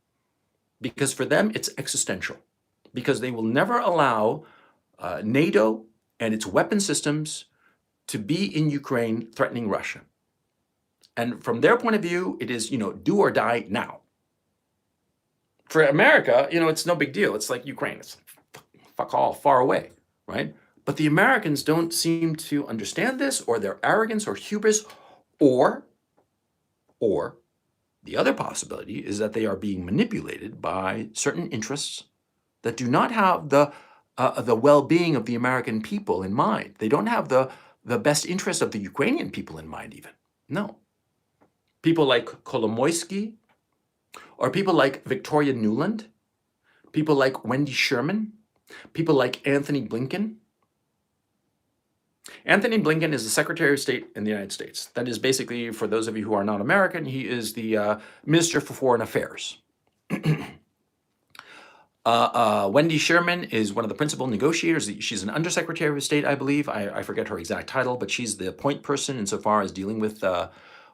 Because for them, it's existential. Because they will never allow NATO and its weapon systems to be in Ukraine threatening Russia. And from their point of view, it is, do or die now. For America, it's no big deal. It's like Ukraine. It's fuck all, far away, right? But the Americans don't seem to understand this, or their arrogance or hubris, or the other possibility is that they are being manipulated by certain interests that do not have the well-being of the American people in mind. They don't have the best interest of the Ukrainian people in mind even. No. People like Kolomoisky, or people like Victoria Nuland, people like Wendy Sherman, people like Anthony Blinken. Anthony Blinken is the Secretary of State in the United States. That is basically, for those of you who are not American, he is the Minister for Foreign Affairs. Wendy Sherman is one of the principal negotiators. She's an Undersecretary of State, I believe. I forget her exact title, but she's the point person insofar as dealing with the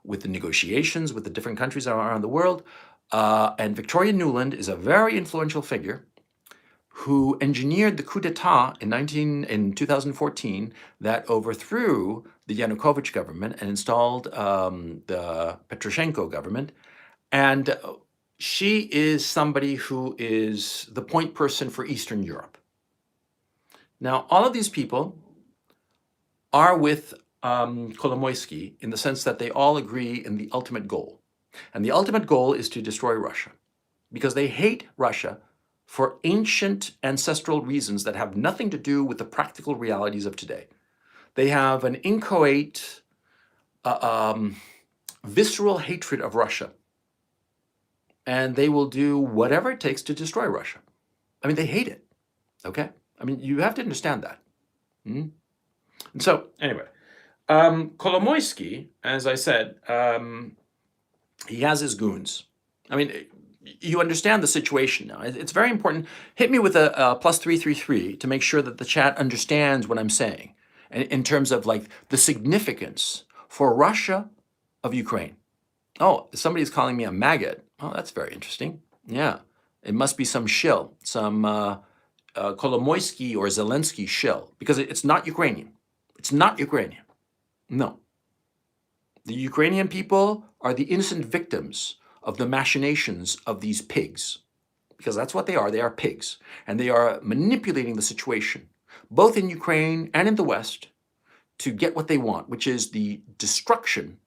negotiations with the different countries around the world. And Victoria Nuland is a very influential figure who engineered the coup d'etat in 2014 that overthrew the Yanukovych government and installed the Poroshenko government. And she is somebody who is the point person for Eastern Europe. Now, all of these people are with Kolomoisky in the sense that they all agree in the ultimate goal. And the ultimate goal is to destroy Russia because they hate Russia for ancient ancestral reasons that have nothing to do with the practical realities of today. They have an inchoate, visceral hatred of Russia. And they will do whatever it takes to destroy Russia. I mean, they hate it, okay? I mean, you have to understand that. And so, anyway, Kolomoisky, as I said, he has his goons. I mean, you understand the situation now. It's very important. Hit me with a +333 to make sure that the chat understands what I'm saying in terms of like the significance for Russia of Ukraine. Oh, somebody's calling me a maggot. Oh, that's very interesting. Yeah, it must be some shill, some Kolomoisky or Zelensky shill, because it's not Ukrainian. It's not Ukrainian. No. The Ukrainian people are the innocent victims of the machinations of these pigs, because that's what they are. They are pigs, and they are manipulating the situation, both in Ukraine and in the West, to get what they want, which is the destruction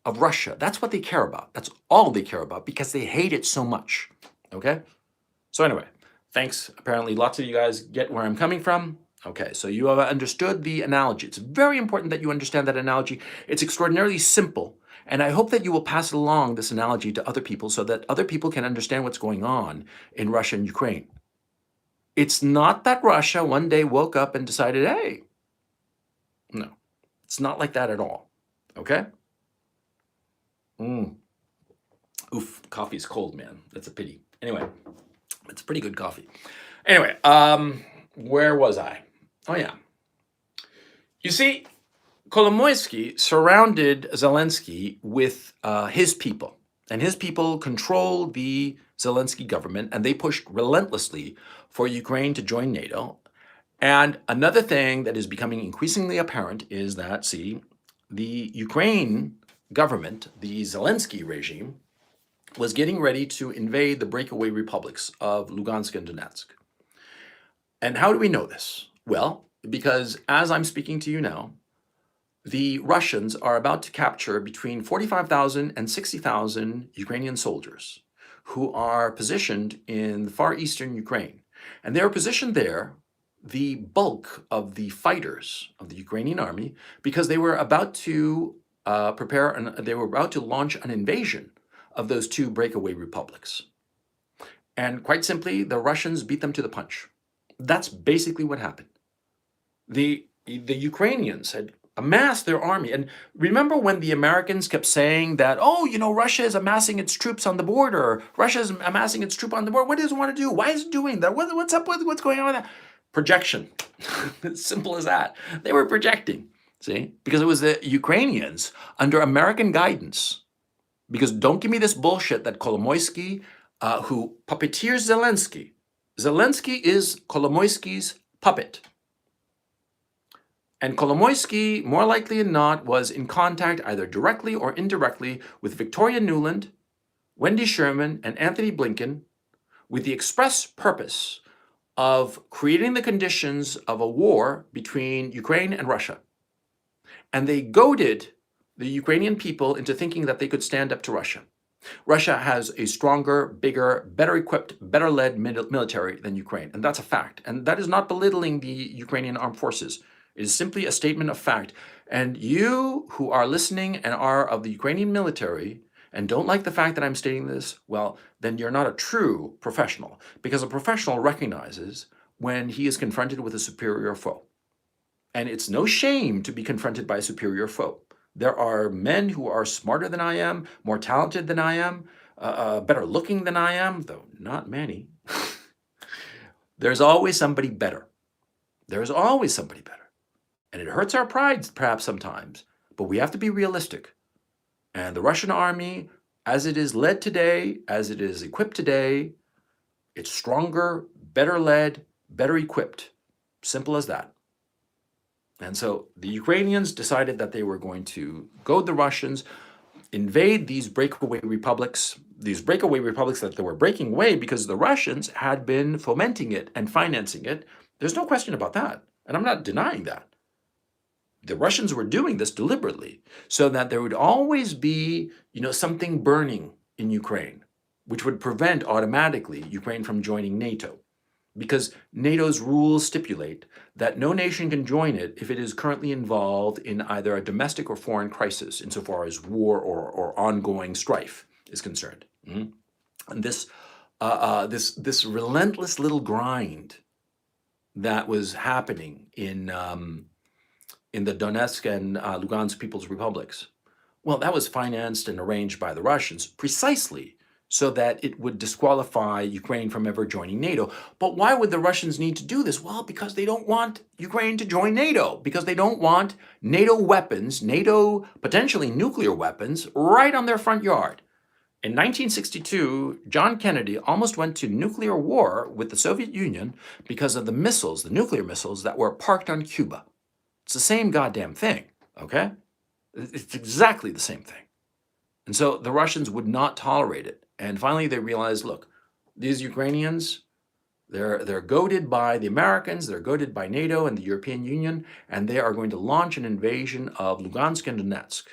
of Russia. That's what they care about. That's all they care about because they hate it so much. Okay? So anyway, thanks. Apparently lots of you guys get where I'm coming from. Okay, so you have understood the analogy. It's very important that you understand that analogy. It's extraordinarily simple. And I hope that you will pass along this analogy to other people so that other people can understand what's going on in Russia and Ukraine. It's not that Russia one day woke up and decided, hey, no, it's not like that at all. Okay? Oof, coffee's cold, man. That's a pity. Anyway, it's pretty good coffee. Anyway, where was I? Oh, yeah. You see, Kolomoisky surrounded Zelensky with his people, and his people controlled the Zelensky government, and they pushed relentlessly for Ukraine to join NATO. And another thing that is becoming increasingly apparent is that, see, the Ukraine government, the Zelensky regime, was getting ready to invade the breakaway republics of Lugansk and Donetsk. And how do we know this? Well, because as I'm speaking to you now, the Russians are about to capture between 45,000 and 60,000 Ukrainian soldiers who are positioned in the far eastern Ukraine. And they are positioned there, the bulk of the fighters of the Ukrainian army, because they were about to they were about to launch an invasion of those two breakaway republics. And quite simply, the Russians beat them to the punch. That's basically what happened. The Ukrainians had amassed their army. And remember when the Americans kept saying that, oh, you know, Russia is amassing its troops on the border. Russia is amassing its troop on the border. What does it want to do? Why is it doing that? What's up with what's going on with that? Projection. It's simple as that. They were projecting, see? Because it was the Ukrainians under American guidance. Because don't give me this bullshit that Kolomoisky, who puppeteers Zelensky. Zelensky is Kolomoisky's puppet. And Kolomoisky, more likely than not, was in contact either directly or indirectly with Victoria Nuland, Wendy Sherman, and Anthony Blinken with the express purpose of creating the conditions of a war between Ukraine and Russia. And they goaded the Ukrainian people into thinking that they could stand up to Russia. Russia has a stronger, bigger, better equipped, better led military than Ukraine. And that's a fact. And that is not belittling the Ukrainian armed forces. It is simply a statement of fact. And you who are listening and are of the Ukrainian military and don't like the fact that I'm stating this, well, then you're not a true professional, because a professional recognizes when he is confronted with a superior foe. And it's no shame to be confronted by a superior foe. There are men who are smarter than I am, more talented than I am, better looking than I am, though not many. There's always somebody better. There's always somebody better. And it hurts our pride perhaps sometimes, but we have to be realistic. And the Russian army, as it is led today, as it is equipped today, it's stronger, better led, better equipped. Simple as that. And so the Ukrainians decided that they were going to goad the Russians. invade these breakaway republics that they were breaking away because the Russians had been fomenting it and financing it. There's no question about that. And I'm not denying that. The Russians were doing this deliberately so that there would always be, something burning in Ukraine, which would prevent automatically Ukraine from joining NATO. Because NATO's rules stipulate that no nation can join it if it is currently involved in either a domestic or foreign crisis, insofar as war or ongoing strife is concerned. Mhm. And this relentless little grind that was happening in the Donetsk and Lugansk People's Republics, well, that was financed and arranged by the Russians precisely so that it would disqualify Ukraine from ever joining NATO. But why would the Russians need to do this? Well, because they don't want Ukraine to join NATO, because they don't want NATO weapons, NATO potentially nuclear weapons, right on their front yard. In 1962, John Kennedy almost went to nuclear war with the Soviet Union because of the missiles, the nuclear missiles that were parked on Cuba. It's the same goddamn thing, okay? It's exactly the same thing. And so the Russians would not tolerate it. And finally they realized, look, these Ukrainians, they're goaded by the Americans, they're goaded by NATO and the European Union, and they are going to launch an invasion of Lugansk and Donetsk.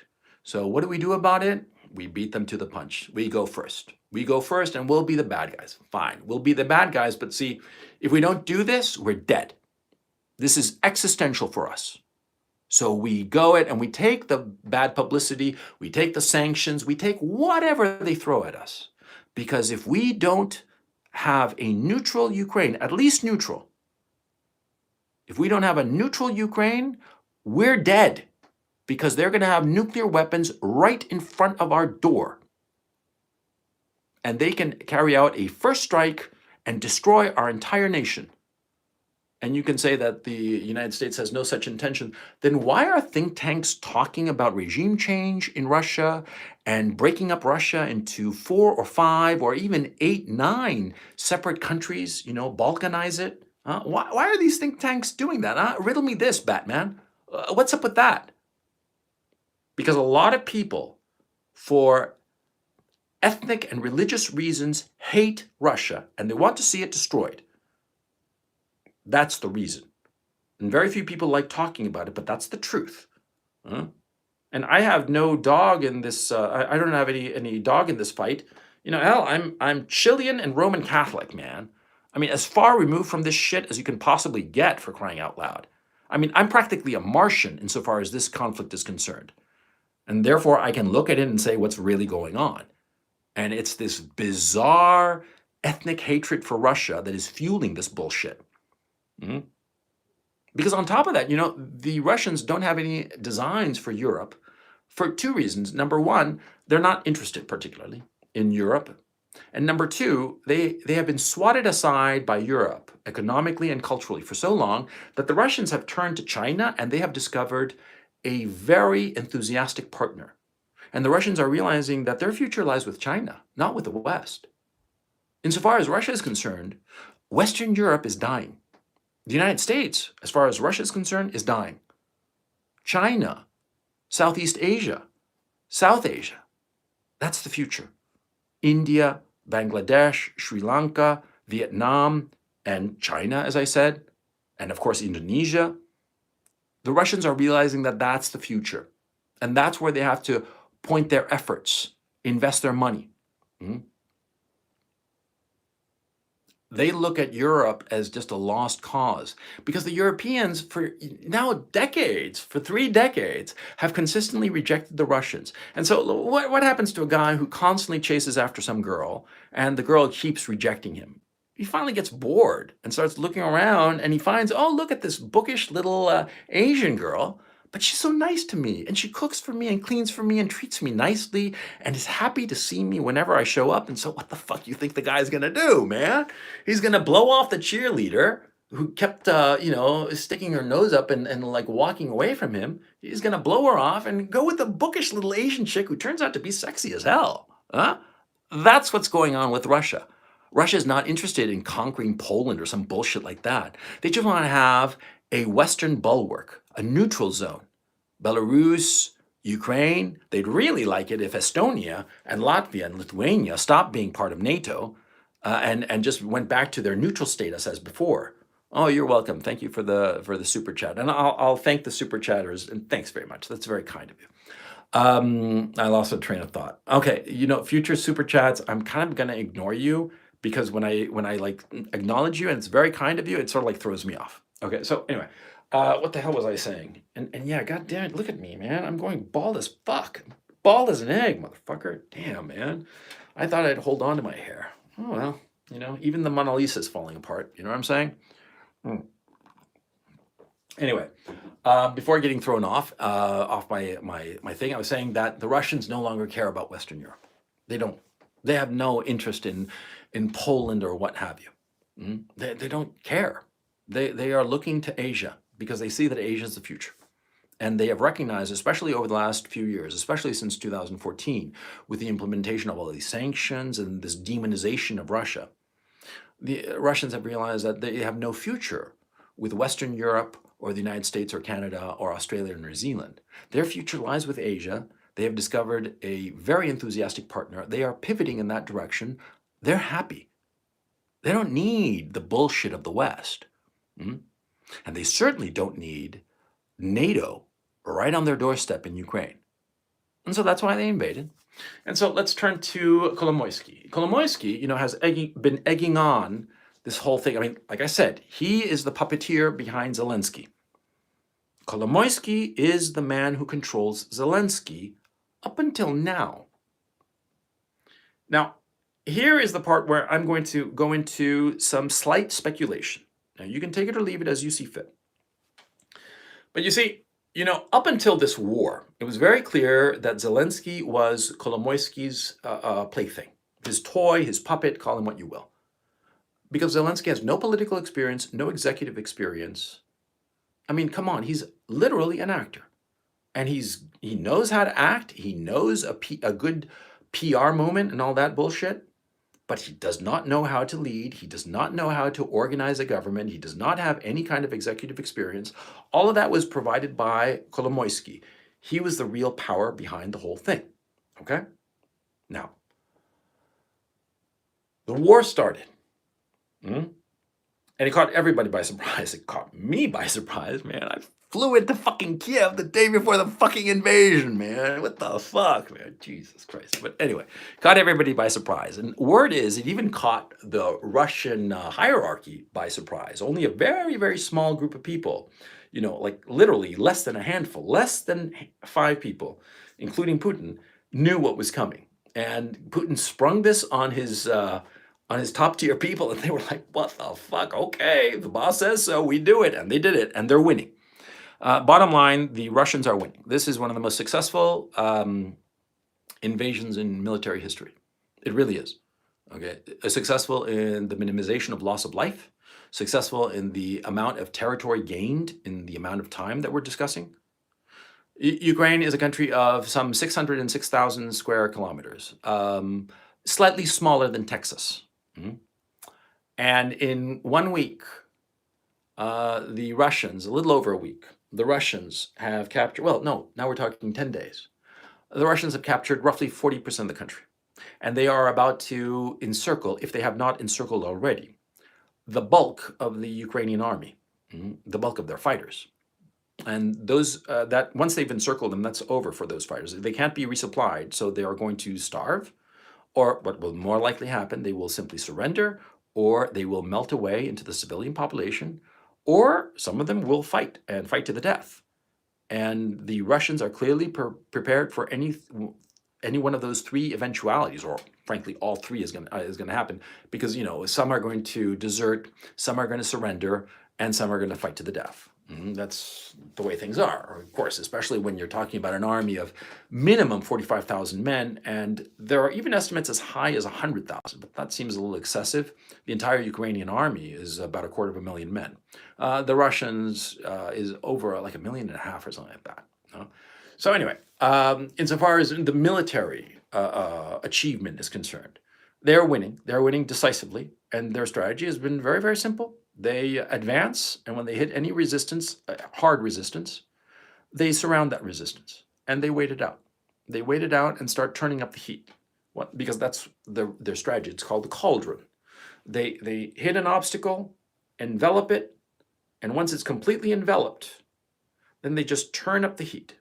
So what do we do about it? We beat them to the punch. We go first. We go first and we'll be the bad guys. Fine, we'll be the bad guys, but see, if we don't do this, we're dead. This is existential for us. So we go it and we take the bad publicity, we take the sanctions, we take whatever they throw at us. Because if we don't have a neutral Ukraine, at least neutral, if we don't have a neutral Ukraine, we're dead. Because they're going to have nuclear weapons right in front of our door. And they can carry out a first strike and destroy our entire nation. And you can say that the United States has no such intention, then why are think tanks talking about regime change in Russia and breaking up Russia into 4 or 5 or even 8, 9 separate countries, balkanize it? Why are these think tanks doing that? Riddle me this, Batman. What's up with that? Because a lot of people, for ethnic and religious reasons, hate Russia and they want to see it destroyed. That's the reason. And very few people like talking about it, but that's the truth. And I have no dog in this, I don't have any dog in this fight. Hell, I'm Chilean and Roman Catholic, man. I mean, as far removed from this shit as you can possibly get, for crying out loud. I mean, I'm practically a Martian insofar as this conflict is concerned. And therefore, I can look at it and say what's really going on. And it's this bizarre ethnic hatred for Russia that is fueling this bullshit. Because on top of that, the Russians don't have any designs for Europe for 2 reasons. Number one, they're not interested particularly in Europe. And number 2, they have been swatted aside by Europe economically and culturally for so long that the Russians have turned to China and they have discovered a very enthusiastic partner. And the Russians are realizing that their future lies with China, not with the West. Insofar as Russia is concerned, Western Europe is dying. The United States, as far as Russia is concerned, is dying. China, Southeast Asia, South Asia, that's the future. India, Bangladesh, Sri Lanka, Vietnam, and China, as I said, and of course Indonesia. The Russians are realizing that that's the future. And that's where they have to point their efforts, invest their money. They look at Europe as just a lost cause because the Europeans for now decades, for 3 decades, have consistently rejected the Russians. And so what happens to a guy who constantly chases after some girl and the girl keeps rejecting him? He finally gets bored and starts looking around and he finds, oh, look at this bookish little Asian girl. But she's so nice to me, and she cooks for me and cleans for me and treats me nicely and is happy to see me whenever I show up. And so what the fuck you think the guy's gonna do, man? He's gonna blow off the cheerleader who kept, sticking her nose up and like walking away from him. He's gonna blow her off and go with the bookish little Asian chick who turns out to be sexy as hell. That's what's going on with Russia. Russia is not interested in conquering Poland or some bullshit like that. They just want to have a Western bulwark, a neutral zone. Belarus, Ukraine, they'd really like it if Estonia and Latvia and Lithuania stopped being part of NATO and just went back to their neutral status as before. Oh, you're welcome. Thank you for the super chat, and I'll thank the super chatters, and thanks very much. That's very kind of you. I lost a train of thought. Okay, future super chats, I'm kind of gonna ignore you because when I like acknowledge you and it's very kind of you, it sort of like throws me off. Okay, so anyway, what the hell was I saying? And yeah, god damn it, look at me, man. I'm going bald as fuck. Bald as an egg, motherfucker. Damn, man. I thought I'd hold on to my hair. Oh well, even the Mona Lisa is falling apart. You know what I'm saying? Anyway, before getting thrown off my thing, I was saying that the Russians no longer care about Western Europe. They don't. They have no interest in Poland or what have you. They don't care. They are looking to Asia because they see that Asia is the future. And they have recognized, especially over the last few years, especially since 2014, with the implementation of all these sanctions and this demonization of Russia, the Russians have realized that they have no future with Western Europe or the United States or Canada or Australia or New Zealand. Their future lies with Asia. They have discovered a very enthusiastic partner. They are pivoting in that direction. They're happy. They don't need the bullshit of the West. And they certainly don't need NATO right on their doorstep in Ukraine. And so that's why they invaded. And so let's turn to Kolomoisky. Kolomoisky, has been egging on this whole thing. I mean, like I said, he is the puppeteer behind Zelensky. Kolomoisky is the man who controls Zelensky up until now. Now, here is the part where I'm going to go into some slight speculation. Now, you can take it or leave it as you see fit. But you see, up until this war, it was very clear that Zelensky was Kolomoisky's plaything, his toy, his puppet, call him what you will. Because Zelensky has no political experience, no executive experience. I mean, come on, he's literally an actor. And he knows how to act, he knows a good PR moment and all that bullshit, but he does not know how to lead, he does not know how to organize a government, he does not have any kind of executive experience. All of that was provided by Kolomoisky. He was the real power behind the whole thing, okay? Now, the war started. And it caught everybody by surprise. It caught me by surprise, man. I flew into fucking Kiev the day before the fucking invasion, man. What the fuck, man? Jesus Christ. But anyway, caught everybody by surprise. And word is, it even caught the Russian hierarchy by surprise. Only a very, very small group of people, like literally less than a handful, less than 5 people, including Putin, knew what was coming. And Putin sprung this on his top tier people, and they were like, what the fuck? Okay, the boss says so, we do it. And they did it, and they're winning. Bottom line, the Russians are winning. This is one of the most successful invasions in military history. It really is. Okay, successful in the minimization of loss of life, successful in the amount of territory gained in the amount of time that we're discussing. Ukraine is a country of some 606,000 square kilometers, slightly smaller than Texas. And in 1 week, the Russians, a little over a week, the Russians have captured, well, no, now we're talking 10 days. The Russians have captured roughly 40% of the country. And they are about to encircle, if they have not encircled already, the bulk of the Ukrainian army, the bulk of their fighters. And those that once they've encircled them, that's over for those fighters. They can't be resupplied, so they are going to starve, or what will more likely happen, they will simply surrender, or they will melt away into the civilian population, or some of them will fight and fight to the death. And the Russians are clearly prepared for any one of those 3 eventualities, or frankly, all 3 is going to happen, because some are going to desert, some are going to surrender, and some are going to fight to the death. That's the way things are, of course, especially when you're talking about an army of minimum 45,000 men, and there are even estimates as high as 100,000, but that seems a little excessive. The entire Ukrainian army is about 250,000 men. The Russians is over like 1.5 million or something like that. So anyway, insofar as the military achievement is concerned, they're winning. They're winning decisively, and their strategy has been very, very simple. They advance, and when they hit any resistance, hard resistance, they surround that resistance. and they wait it out. They wait it out and start turning up the heat. What? Because that's their strategy. It's called the cauldron. They hit an obstacle, envelop it, and once it's completely enveloped, then they just turn up the heat.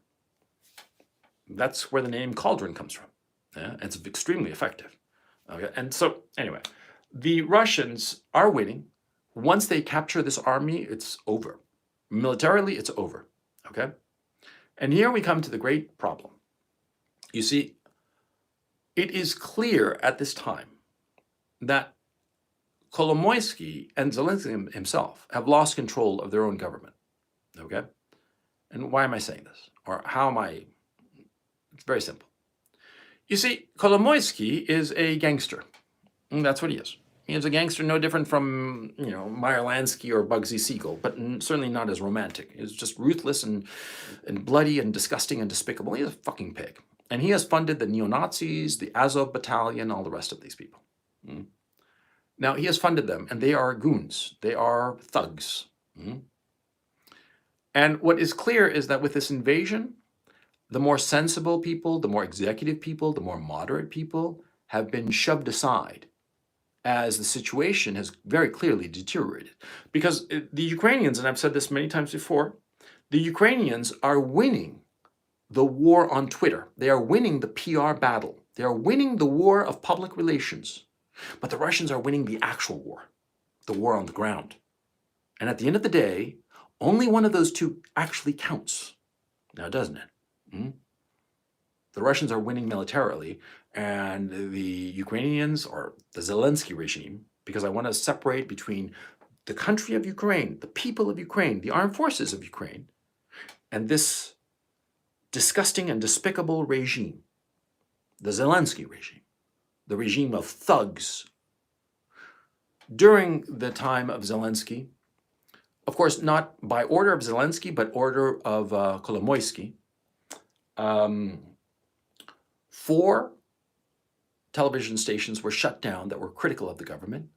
That's where the name cauldron comes from. Yeah? It's extremely effective. Okay? And so, anyway, the Russians are winning. Once they capture this army, it's over. Militarily, it's over. Okay? And here we come to the great problem. You see, it is clear at this time that Kolomoisky and Zelensky himself have lost control of their own government. Okay? And why am I saying this? Or how am I? It's very simple. You see, Kolomoisky is a gangster. And that's what he is. He is a gangster no different from, Meyer Lansky or Bugsy Siegel, but certainly not as romantic. He's just ruthless and bloody and disgusting and despicable. He's a fucking pig. And he has funded the neo-Nazis, the Azov Battalion, all the rest of these people. Now, he has funded them, and they are goons. They are thugs. And what is clear is that with this invasion, the more sensible people, the more executive people, the more moderate people have been shoved aside as the situation has very clearly deteriorated. Because the Ukrainians, and I've said this many times before, the Ukrainians are winning the war on Twitter. They are winning the PR battle. They are winning the war of public relations. But the Russians are winning the actual war, the war on the ground. And at the end of the day, only one of those two actually counts. Now, doesn't it? The Russians are winning militarily, and the Ukrainians, or the Zelensky regime, because I want to separate between the country of Ukraine, the people of Ukraine, the armed forces of Ukraine, and this disgusting and despicable regime, the Zelensky regime, the regime of thugs. During the time of Zelensky, of course, not by order of Zelensky, but order of Kolomoisky, 4 television stations were shut down that were critical of the government.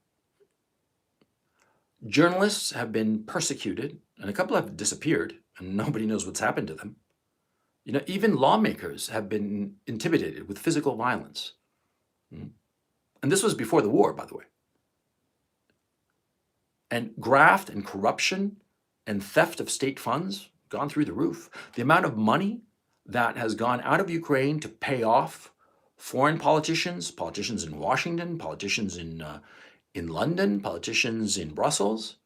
Journalists have been persecuted, and a couple have disappeared, and nobody knows what's happened to them. Even lawmakers have been intimidated with physical violence. And this was before the war, by the way. And graft and corruption and theft of state funds gone through the roof. The amount of money that has gone out of Ukraine to pay off foreign politicians in Washington, politicians in London, politicians in Brussels,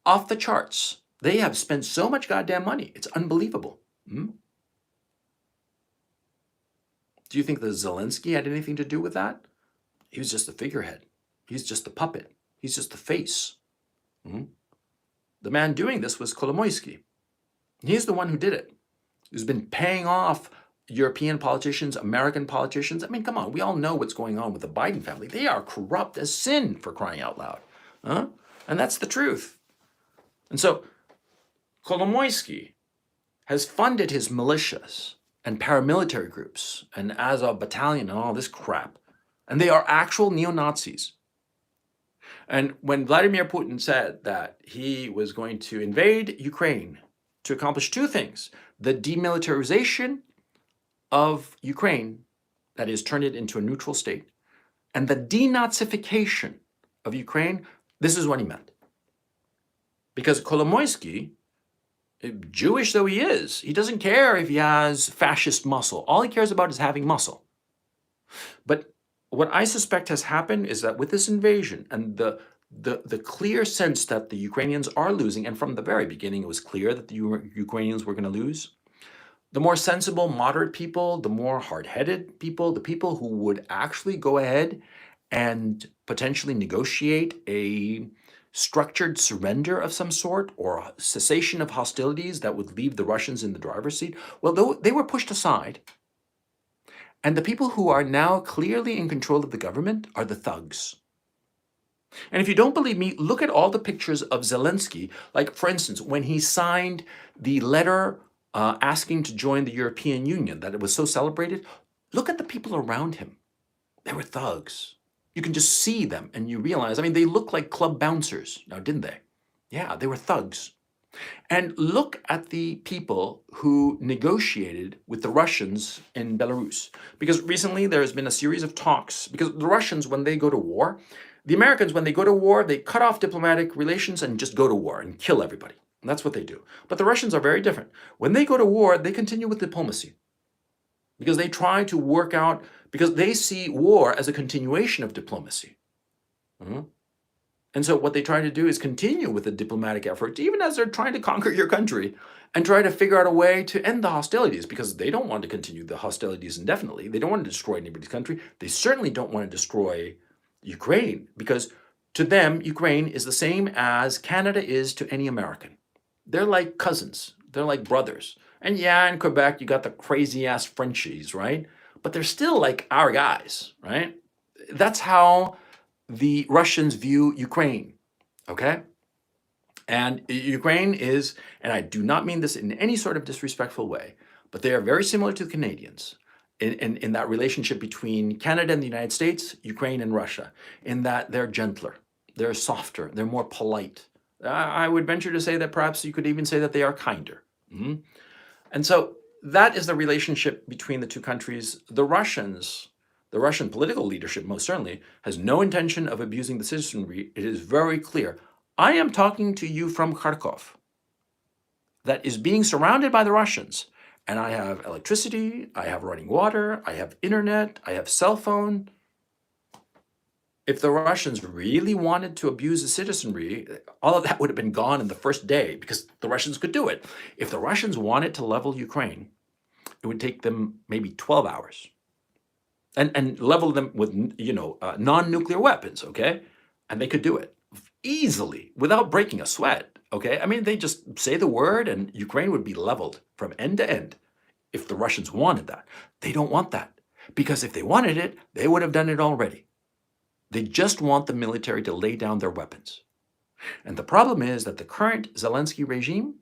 off the charts. They have spent so much goddamn money. It's unbelievable. Do you think that Zelensky had anything to do with that? He was just the figurehead. He's just the puppet. He's just the face. The man doing this was Kolomoisky. He's the one who did it. Who's been paying off European politicians, American politicians. I mean, come on, we all know what's going on with the Biden family. They are corrupt as sin, for crying out loud. And that's the truth. And so Kolomoisky has funded his militias and paramilitary groups and Azov Battalion and all this crap. And they are actual neo-Nazis. And when Vladimir Putin said that he was going to invade Ukraine to accomplish 2 things, the demilitarization of Ukraine, that is, turn it into a neutral state, and the denazification of Ukraine, this is what he meant. Because Kolomoisky, Jewish though he is, he doesn't care if he has fascist muscle. All he cares about is having muscle. But what I suspect has happened is that with this invasion and the clear sense that the Ukrainians are losing, and from the very beginning it was clear that the Ukrainians were going to lose, the more sensible, moderate people, the more hard-headed people, the people who would actually go ahead and potentially negotiate a structured surrender of some sort or a cessation of hostilities that would leave the Russians in the driver's seat, well, they were pushed aside. And the people who are now clearly in control of the government are the thugs. And if you don't believe me, look at all the pictures of Zelensky. Like, for instance, when he signed the letter asking to join the European Union, that it was so celebrated, look at the people around him. They were thugs. You can just see them and you realize, I mean, they look like club bouncers now, didn't they? Yeah, they were thugs. And look at the people who negotiated with the Russians in Belarus. Because recently there has been a series of talks. Because the Russians, when they go to war, the Americans, when they go to war, they cut off diplomatic relations and just go to war and kill everybody. And that's what they do. But the Russians are very different. When they go to war, they continue with diplomacy. Because they try to work out, because they see war as a continuation of diplomacy. Mhm. And so what they try to do is continue with the diplomatic efforts, even as they're trying to conquer your country, and try to figure out a way to end the hostilities, because they don't want to continue the hostilities indefinitely. They don't want to destroy anybody's country. They certainly don't want to destroy Ukraine, because to them, Ukraine is the same as Canada is to any American. They're like cousins. They're like brothers. And yeah, in Quebec, you got the crazy ass Frenchies, right? But they're still like our guys, right? That's how the Russians view Ukraine, okay? And Ukraine is, and I do not mean this in any sort of disrespectful way, but they are very similar to the Canadians in that relationship between Canada and the United States, Ukraine and Russia, in that they're gentler, they're softer, they're more polite. I would venture to say that perhaps you could even say that they are kinder. Mhm. And so that is the relationship between the two countries. The Russian political leadership, most certainly, has no intention of abusing the citizenry. It is very clear. I am talking to you from Kharkov, that is being surrounded by the Russians. And I have electricity, I have running water, I have internet, I have cell phone. If the Russians really wanted to abuse the citizenry, all of that would have been gone in the first day, because the Russians could do it. If the Russians wanted to level Ukraine, it would take them maybe 12 hours. And level them with non-nuclear weapons, okay? And they could do it easily without breaking a sweat, okay? I mean, they just say the word and Ukraine would be leveled from end to end if the Russians wanted that. They don't want that, because if they wanted it, they would have done it already. They just want the military to lay down their weapons. And the problem is that the current Zelensky regime,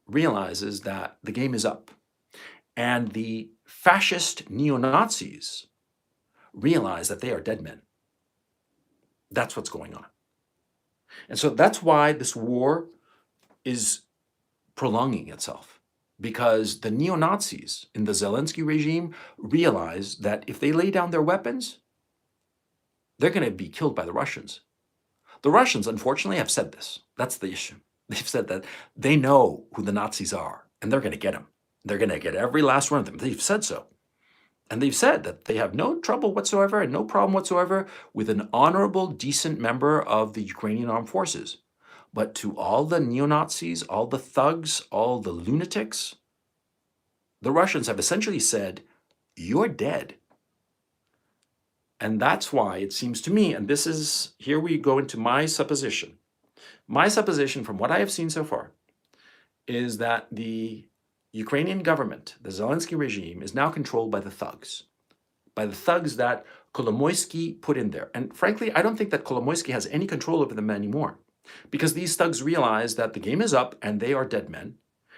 realizes that the game is up. And the fascist neo-Nazis realize that they are dead men. That's what's going on. And so that's why this war is prolonging itself, because the neo-Nazis in the Zelensky regime realize that if they lay down their weapons, they're going to be killed by the Russians. The Russians, unfortunately, have said this. That's the issue. They've said that they know who the Nazis are, and they're going to get them. They're going to get every last one of them. They've said so. And they've said that they have no trouble whatsoever and no problem whatsoever with an honorable, decent member of the Ukrainian armed forces. But to all the neo-Nazis, all the thugs, all the lunatics, the Russians have essentially said, you're dead. And that's why it seems to me, and this is, here we go into my supposition. My supposition from what I have seen so far is that the Ukrainian government, the Zelensky regime, is now controlled by the thugs that Kolomoisky put in there. And frankly, I don't think that Kolomoisky has any control over them anymore, because these thugs realize that the game is up and they are dead men.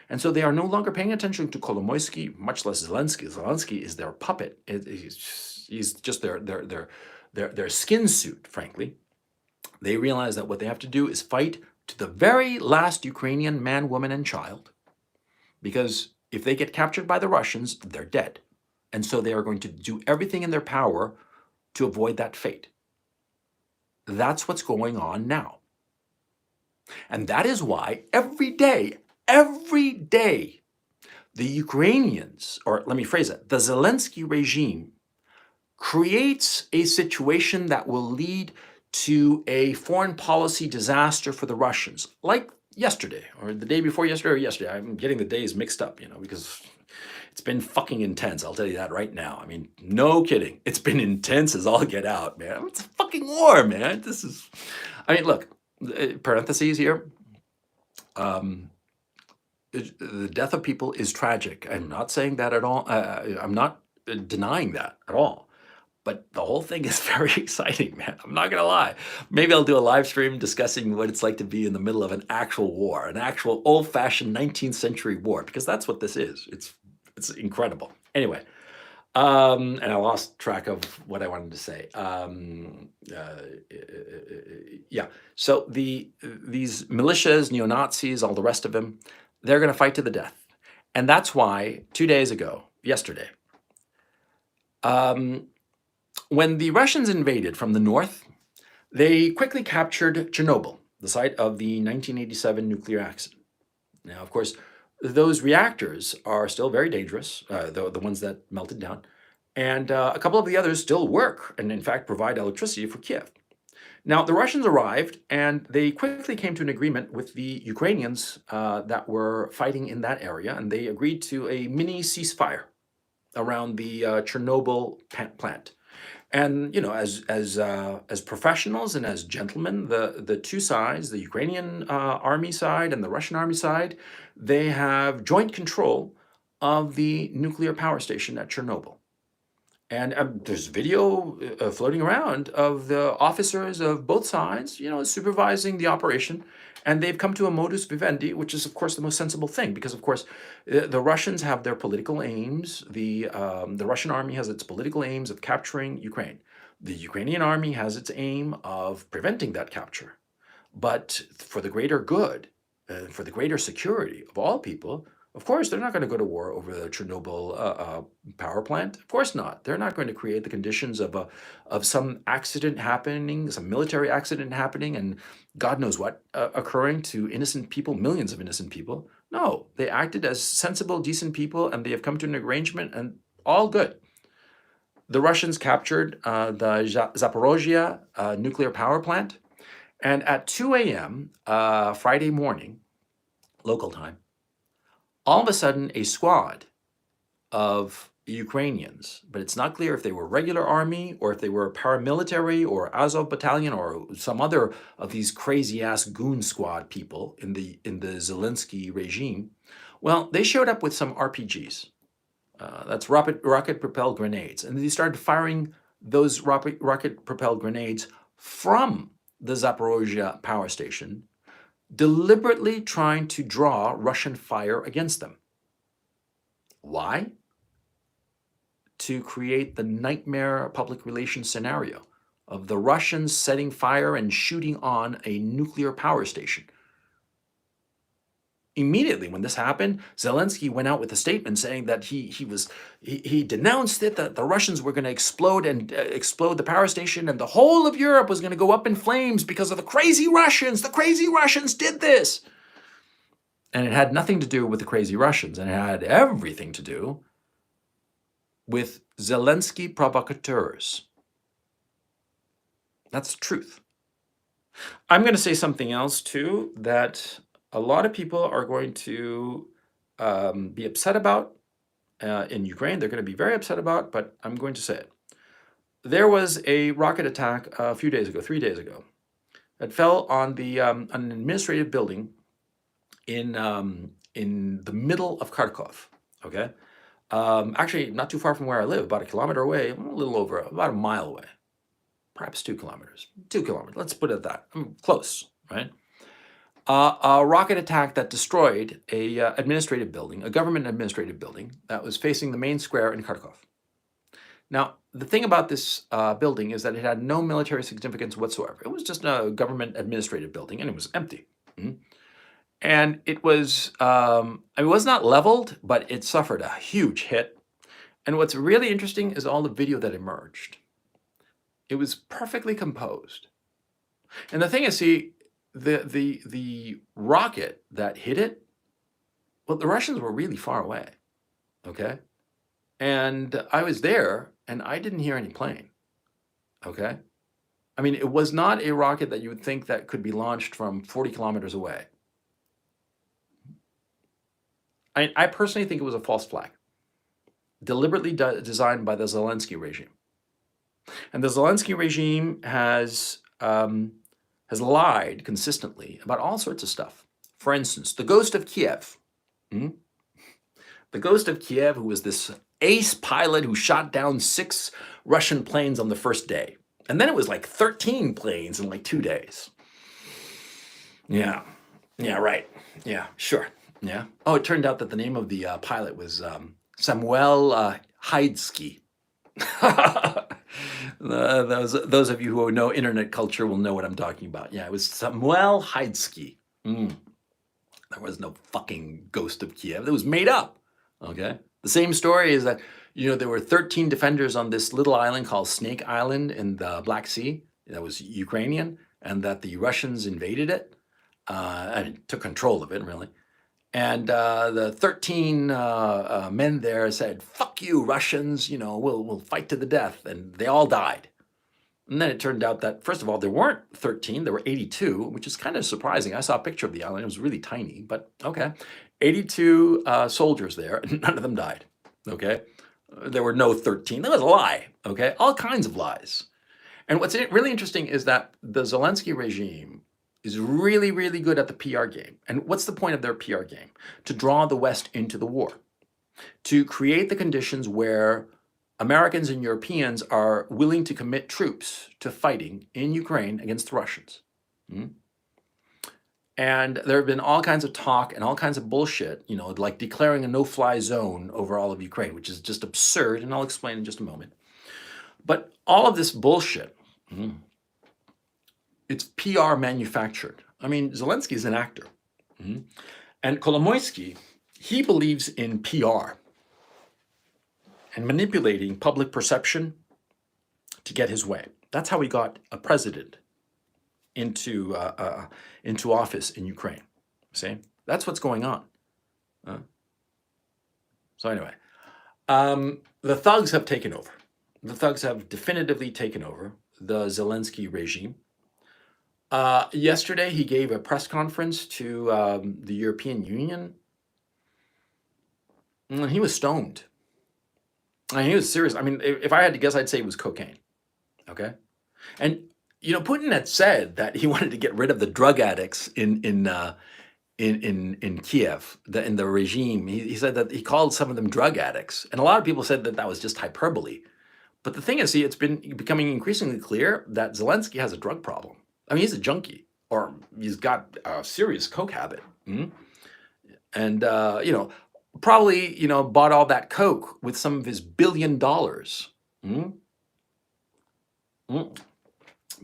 And so they are no longer paying attention to Kolomoisky, much less Zelensky. Zelensky is their puppet. He's just their skin suit, frankly. They realize that what they have to do is fight to the very last Ukrainian man, woman, and child, because if they get captured by the Russians, they're dead. And so they are going to do everything in their power to avoid that fate. That's what's going on now. And that is why every day, the Ukrainians, or let me phrase it, the Zelensky regime creates a situation that will lead to a foreign policy disaster for the Russians, like yesterday, or the day before yesterday, or yesterday. I'm getting the days mixed up, because it's been fucking intense. I'll tell you that right now. I mean, no kidding. It's been intense as all get out, man. It's a fucking war, man. Look, parentheses here. The death of people is tragic. I'm not saying that at all. I'm not denying that at all. But the whole thing is very exciting, man. I'm not going to lie. Maybe I'll do a live stream discussing what it's like to be in the middle of an actual war, an actual old-fashioned 19th century war, because that's what this is. It's incredible. Anyway, And I lost track of what I wanted to say. Yeah. So these militias, neo Nazis, all the rest of them, they're going to fight to the death, and that's why 2 days ago, yesterday, um, when the Russians invaded from the north, they quickly captured Chernobyl, the site of the 1987 nuclear accident. Now, of course, those reactors are still very dangerous, the ones that melted down, and a couple of the others still work and, in fact, provide electricity for Kiev. Now, the Russians arrived and they quickly came to an agreement with the Ukrainians that were fighting in that area, and they agreed to a mini ceasefire around the Chernobyl plant. And as professionals and as gentlemen, the two sides, the Ukrainian army side and the Russian army side, they have joint control of the nuclear power station at Chernobyl. And there's video floating around of the officers of both sides, supervising the operation. And they've come to a modus vivendi, which is, of course, the most sensible thing, because, of course, the Russians have their political aims. The Russian army has its political aims of capturing Ukraine. The Ukrainian army has its aim of preventing that capture. But for the greater good, for the greater security of all people, of course, they're not going to go to war over the Chernobyl power plant. Of course not. They're not going to create the conditions of some accident happening, some military accident happening, and God knows what occurring to innocent people, millions of innocent people. No, they acted as sensible, decent people, and they have come to an arrangement, and all good. The Russians captured the Zaporozhye nuclear power plant, and at 2 a.m. Friday morning, local time, all of a sudden, a squad of Ukrainians, but it's not clear if they were regular army or if they were paramilitary or Azov battalion or some other of these crazy-ass goon squad people in the Zelensky regime. Well, they showed up with some RPGs. That's rocket-propelled grenades. And they started firing those rocket-propelled grenades from the Zaporozhye power station, deliberately trying to draw Russian fire against them. Why? To create the nightmare public relations scenario of the Russians setting fire and shooting on a nuclear power station. Immediately when this happened, Zelensky went out with a statement saying that he denounced it, that the Russians were going to explode the power station, and the whole of Europe was going to go up in flames because of the crazy Russians. The crazy Russians did this. And it had nothing to do with the crazy Russians, and it had everything to do with Zelensky provocateurs. That's the truth. I'm going to say something else too that a lot of people are going to be upset about in Ukraine. They're going to be very upset about, but I'm going to say it. There was a rocket attack a few days ago, 3 days ago, that fell on an administrative building in the middle of Kharkov. Okay, actually not too far from where I live, about a kilometer away, a little over, about a mile away, perhaps 2 kilometers. 2 kilometers. Let's put it at that. Close, right? A rocket attack that destroyed a administrative building, a government administrative building that was facing the main square in Kharkov. Now, the thing about this building is that it had no military significance whatsoever. It was just a government administrative building, and it was empty. And it was, it was not leveled, but it suffered a huge hit. And what's really interesting is all the video that emerged. It was perfectly composed. And the thing is, see, the rocket that hit it, well, the Russians were really far away, okay? And I was there, and I didn't hear any plane, okay? I mean, it was not a rocket that you would think that could be launched from 40 kilometers away. I personally think it was a false flag, deliberately designed by the Zelensky regime. And the Zelensky regime has lied consistently about all sorts of stuff. For instance, the ghost of Kiev. The ghost of Kiev, who was this ace pilot who shot down 6 Russian planes on the first day. And then it was like 13 planes in like 2 days. Yeah, right. Yeah, sure. Yeah. Oh, it turned out that the name of the pilot was Samuel Haidsky. Those of you who know internet culture will know what I'm talking about. Yeah, it was Samuel Heidsky. There was no fucking ghost of Kiev. It was made up. Okay. The same story is that, there were 13 defenders on this little island called Snake Island in the Black Sea that was Ukrainian, and that the Russians invaded it and took control of it, really. And the 13 men there said, "Fuck you, Russians! We'll fight to the death," and they all died. And then it turned out that, first of all, there weren't 13, there were 82, which is kind of surprising. I saw a picture of the island. It was really tiny, but okay. 82 soldiers there, and none of them died. Okay. There were no 13. That was a lie. Okay. All kinds of lies. And what's really interesting is that the Zelensky regime is really, really good at the PR game. And what's the point of their PR game? To draw the West into the war, to create the conditions where Americans and Europeans are willing to commit troops to fighting in Ukraine against the Russians. And there have been all kinds of talk and all kinds of bullshit, like declaring a no-fly zone over all of Ukraine, which is just absurd, and I'll explain in just a moment. But all of this bullshit, it's PR manufactured. I mean, Zelensky is an actor. And Kolomoisky, he believes in PR and manipulating public perception to get his way. That's how he got a president into office in Ukraine. See, that's what's going on. So anyway, the thugs have taken over. The thugs have definitively taken over the Zelensky regime. Yesterday, he gave a press conference to the European Union, and he was stoned. I mean, he was serious. I mean, if I had to guess, I'd say it was cocaine. Okay, and Putin had said that he wanted to get rid of the drug addicts in Kiev, in the regime. He said that he called some of them drug addicts, and a lot of people said that that was just hyperbole. But the thing is, it's been becoming increasingly clear that Zelensky has a drug problem. I mean, he's a junkie, or he's got a serious coke habit, and probably bought all that coke with some of his $1 billion,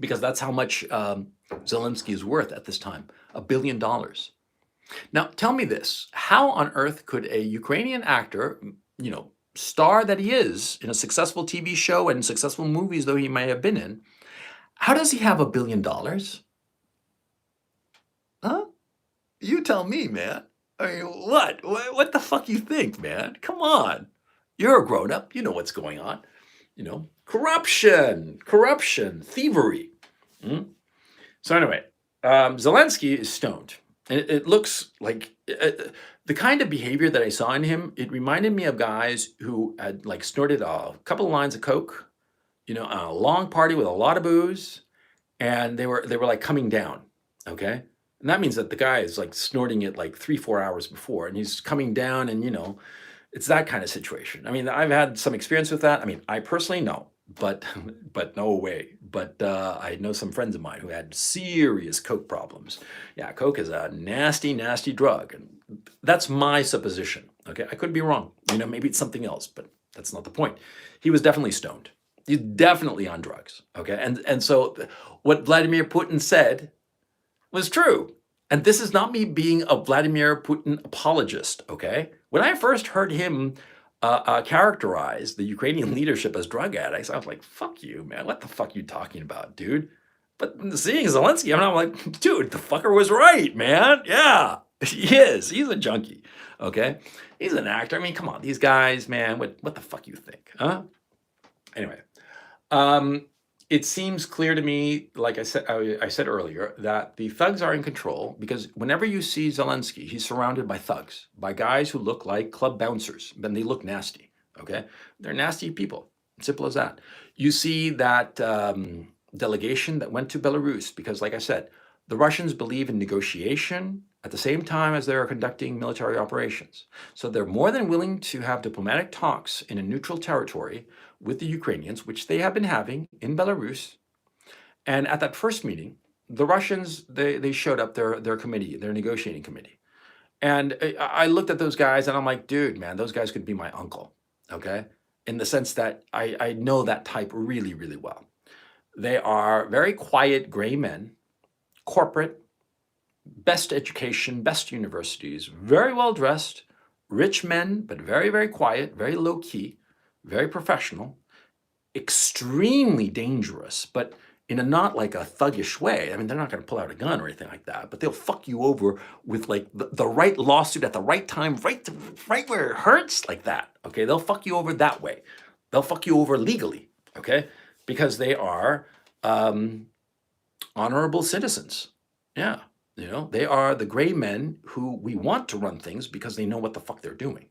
because that's how much Zelensky is worth at this time, $1 billion. Now, tell me this: how on earth could a Ukrainian actor, star that he is in a successful TV show and successful movies, though he may have been in, how does he have $1 billion? Huh? You tell me, man. I mean, what the fuck you think, man? Come on. You're a grown-up. You know what's going on. Corruption, thievery. So anyway, Zelensky is stoned. And it looks like the kind of behavior that I saw in him, it reminded me of guys who had snorted a couple of lines of coke, on a long party with a lot of booze, and they were coming down, okay? And that means that the guy is snorting it 3-4 hours before, and he's coming down, and it's that kind of situation. I mean, I've had some experience with that. I mean, I personally no, but no way. But I know some friends of mine who had serious coke problems. Yeah, coke is a nasty, nasty drug, and that's my supposition. Okay, I could be wrong. Maybe it's something else, but that's not the point. He was definitely stoned. He's definitely on drugs. Okay, and so what Vladimir Putin said was true. And this is not me being a Vladimir Putin apologist, okay? When I first heard him characterize the Ukrainian leadership as drug addicts, I was like, fuck you, man. What the fuck are you talking about, dude? But seeing Zelensky, I'm like, dude, the fucker was right, man. Yeah, he is. He's a junkie, okay? He's an actor. I mean, come on, these guys, man, what the fuck you think, huh? Anyway, it seems clear to me, like I said earlier, that the thugs are in control, because whenever you see Zelensky, he's surrounded by thugs, by guys who look like club bouncers, and they look nasty, okay? They're nasty people, simple as that. You see that delegation that went to Belarus, because like I said, the Russians believe in negotiation at the same time as they're conducting military operations. So they're more than willing to have diplomatic talks in a neutral territory with the Ukrainians, which they have been having in Belarus. And at that first meeting, the Russians, they showed up their committee, their negotiating committee. And I looked at those guys and I'm like, dude, man, those guys could be my uncle, okay? in the sense that I know that type really, really well. They are very quiet gray men, corporate, best education, best universities, very well dressed, rich men, but very, very quiet, very low key, very professional, extremely dangerous, but in a not like a thuggish way. I mean, they're not going to pull out a gun or anything like that, but they'll fuck you over with like the right lawsuit at the right time, right where it hurts, like that. Okay, they'll fuck you over that way. They'll fuck you over legally. Okay, because they are honorable citizens. Yeah, they are the gray men who we want to run things because they know what the fuck they're doing.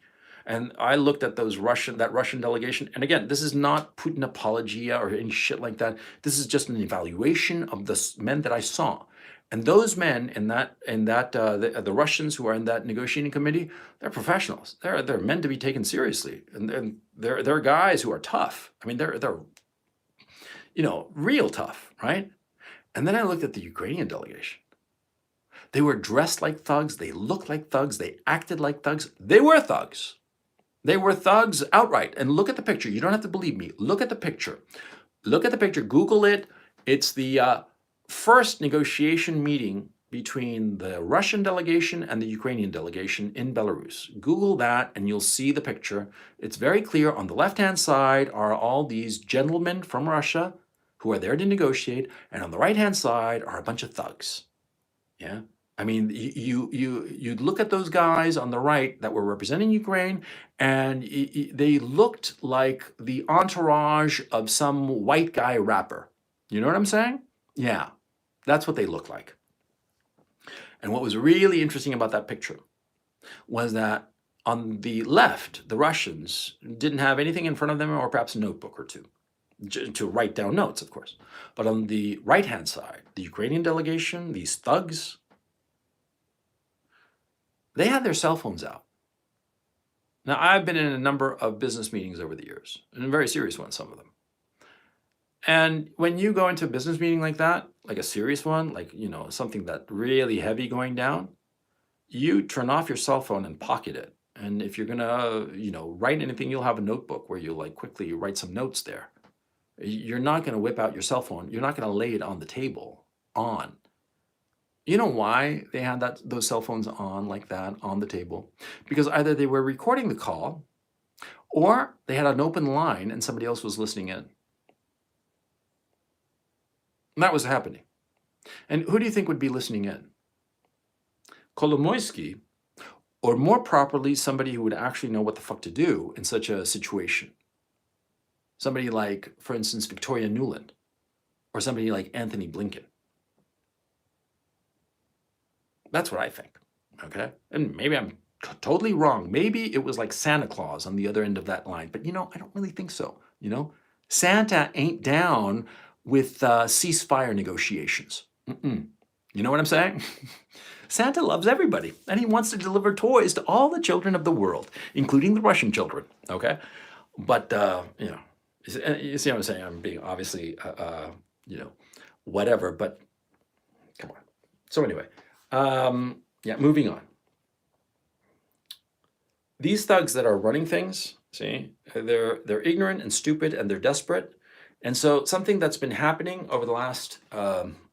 And I looked at that Russian delegation, and again, this is not Putin apologia or any shit like that. This is just an evaluation of the men that I saw. And those men the Russians who are in that negotiating committee, they're professionals. They're meant to be taken seriously, and they're guys who are tough. I mean, they're real tough, right? And then I looked at the Ukrainian delegation. They were dressed like thugs. They looked like thugs. They acted like thugs. They were thugs. They were thugs outright. And look at the picture. You don't have to believe me. Look at the picture. Look at the picture. Google it. It's the first negotiation meeting between the Russian delegation and the Ukrainian delegation in Belarus. Google that and you'll see the picture. It's very clear. On the left-hand side are all these gentlemen from Russia who are there to negotiate. And on the right-hand side are a bunch of thugs. Yeah. I mean, you'd look at those guys on the right that were representing Ukraine, and they looked like the entourage of some white guy rapper. You know what I'm saying? Yeah, that's what they look like. And what was really interesting about that picture was that on the left, the Russians didn't have anything in front of them, or perhaps a notebook or two to write down notes, of course. But on the right-hand side, the Ukrainian delegation, these thugs, they had their cell phones out. Now, I've been in a number of business meetings over the years, and very serious ones, some of them. And when you go into a business meeting like that, like a serious one, like, something that really heavy going down, you turn off your cell phone and pocket it. And if you're gonna, write anything, you'll have a notebook where you like quickly write some notes there. You're not gonna whip out your cell phone. You're not gonna lay it on the table on. You know why they had those cell phones on like that on the table? Because either they were recording the call or they had an open line and somebody else was listening in. And that was happening. And who do you think would be listening in? Kolomoisky, or more properly, somebody who would actually know what the fuck to do in such a situation. Somebody like, for instance, Victoria Nuland, or somebody like Anthony Blinken. That's what I think, okay? And maybe I'm totally wrong. Maybe it was like Santa Claus on the other end of that line, but I don't really think so, Santa ain't down with ceasefire negotiations. You know what I'm saying? Santa loves everybody, and he wants to deliver toys to all the children of the world, including the Russian children, okay? But, you see what I'm saying? I'm being obviously, whatever, but come on. So anyway, moving on. These thugs that are running things, see, they're ignorant and stupid and they're desperate. And so something that's been happening over the last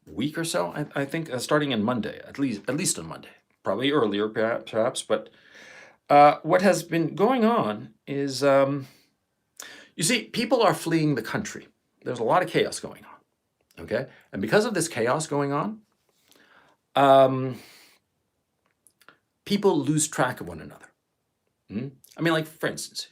week or so, I think, starting on Monday, at least on Monday, probably earlier perhaps, but what has been going on is, you see, people are fleeing the country. There's a lot of chaos going on, okay? And because of this chaos going on, people lose track of one another. I mean, like, for instance,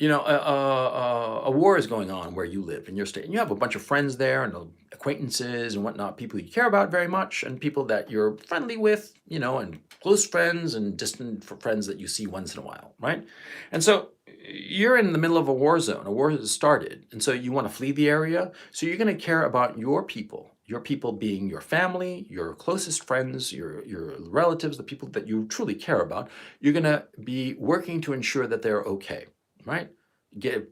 a war is going on where you live in your state, and you have a bunch of friends there and acquaintances and whatnot, people you care about very much, and people that you're friendly with, and close friends and distant friends that you see once in a while, right? And so you're in the middle of a war zone. A war has started, and so you want to flee the area. So you're going to care about your people being your family, your closest friends, your relatives, the people that you truly care about. You're going to be working to ensure that they're okay, right?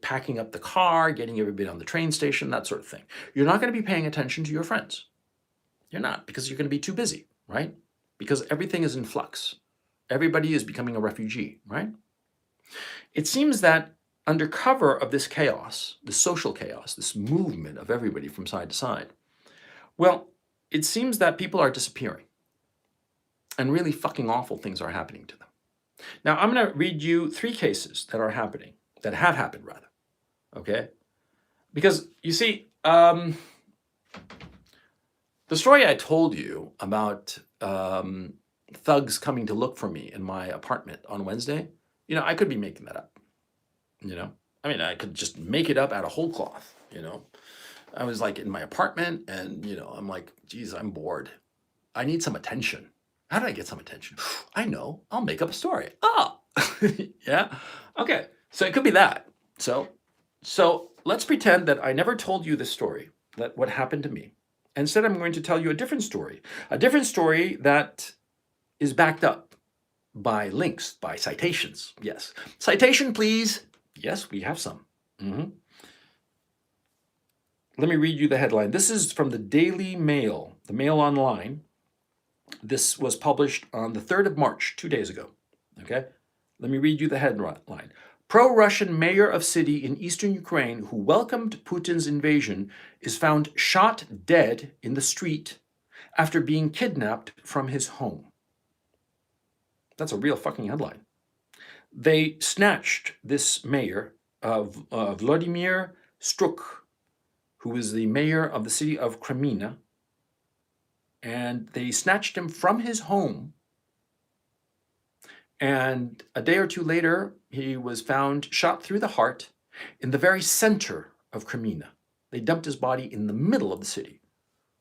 Packing up the car, getting everybody on the train station, that sort of thing. You're not going to be paying attention to your friends. You're not, because you're going to be too busy, right? Because everything is in flux. Everybody is becoming a refugee, right? It seems that under cover of this chaos, this social chaos, this movement of everybody from side to side, well, it seems that people are disappearing and really fucking awful things are happening to them. Now, I'm going to read you 3 cases that are happening, that have happened rather, okay? Because you see, the story I told you about thugs coming to look for me in my apartment on Wednesday, I could be making that up, I mean, I could just make it up out of whole cloth, I was like in my apartment and, I'm like, geez, I'm bored. I need some attention. How do I get some attention? I know, I'll make up a story. Oh, yeah. Okay. So it could be that. So let's pretend that I never told you this story, that what happened to me. Instead, I'm going to tell you a different story that is backed up by links, by citations. Yes. Citation, please. Yes, we have some. Let me read you the headline. This is from the Daily Mail, the Mail Online. This was published on the 3rd of March, 2 days ago. Okay? Let me read you the headline. Pro-Russian mayor of city in eastern Ukraine who welcomed Putin's invasion is found shot dead in the street after being kidnapped from his home. That's a real fucking headline. They snatched this mayor, Vladimir Struk, who is the mayor of the city of Kreminna, and they snatched him from his home. And a day or two later, he was found shot through the heart in the very center of Kreminna. They dumped his body in the middle of the city.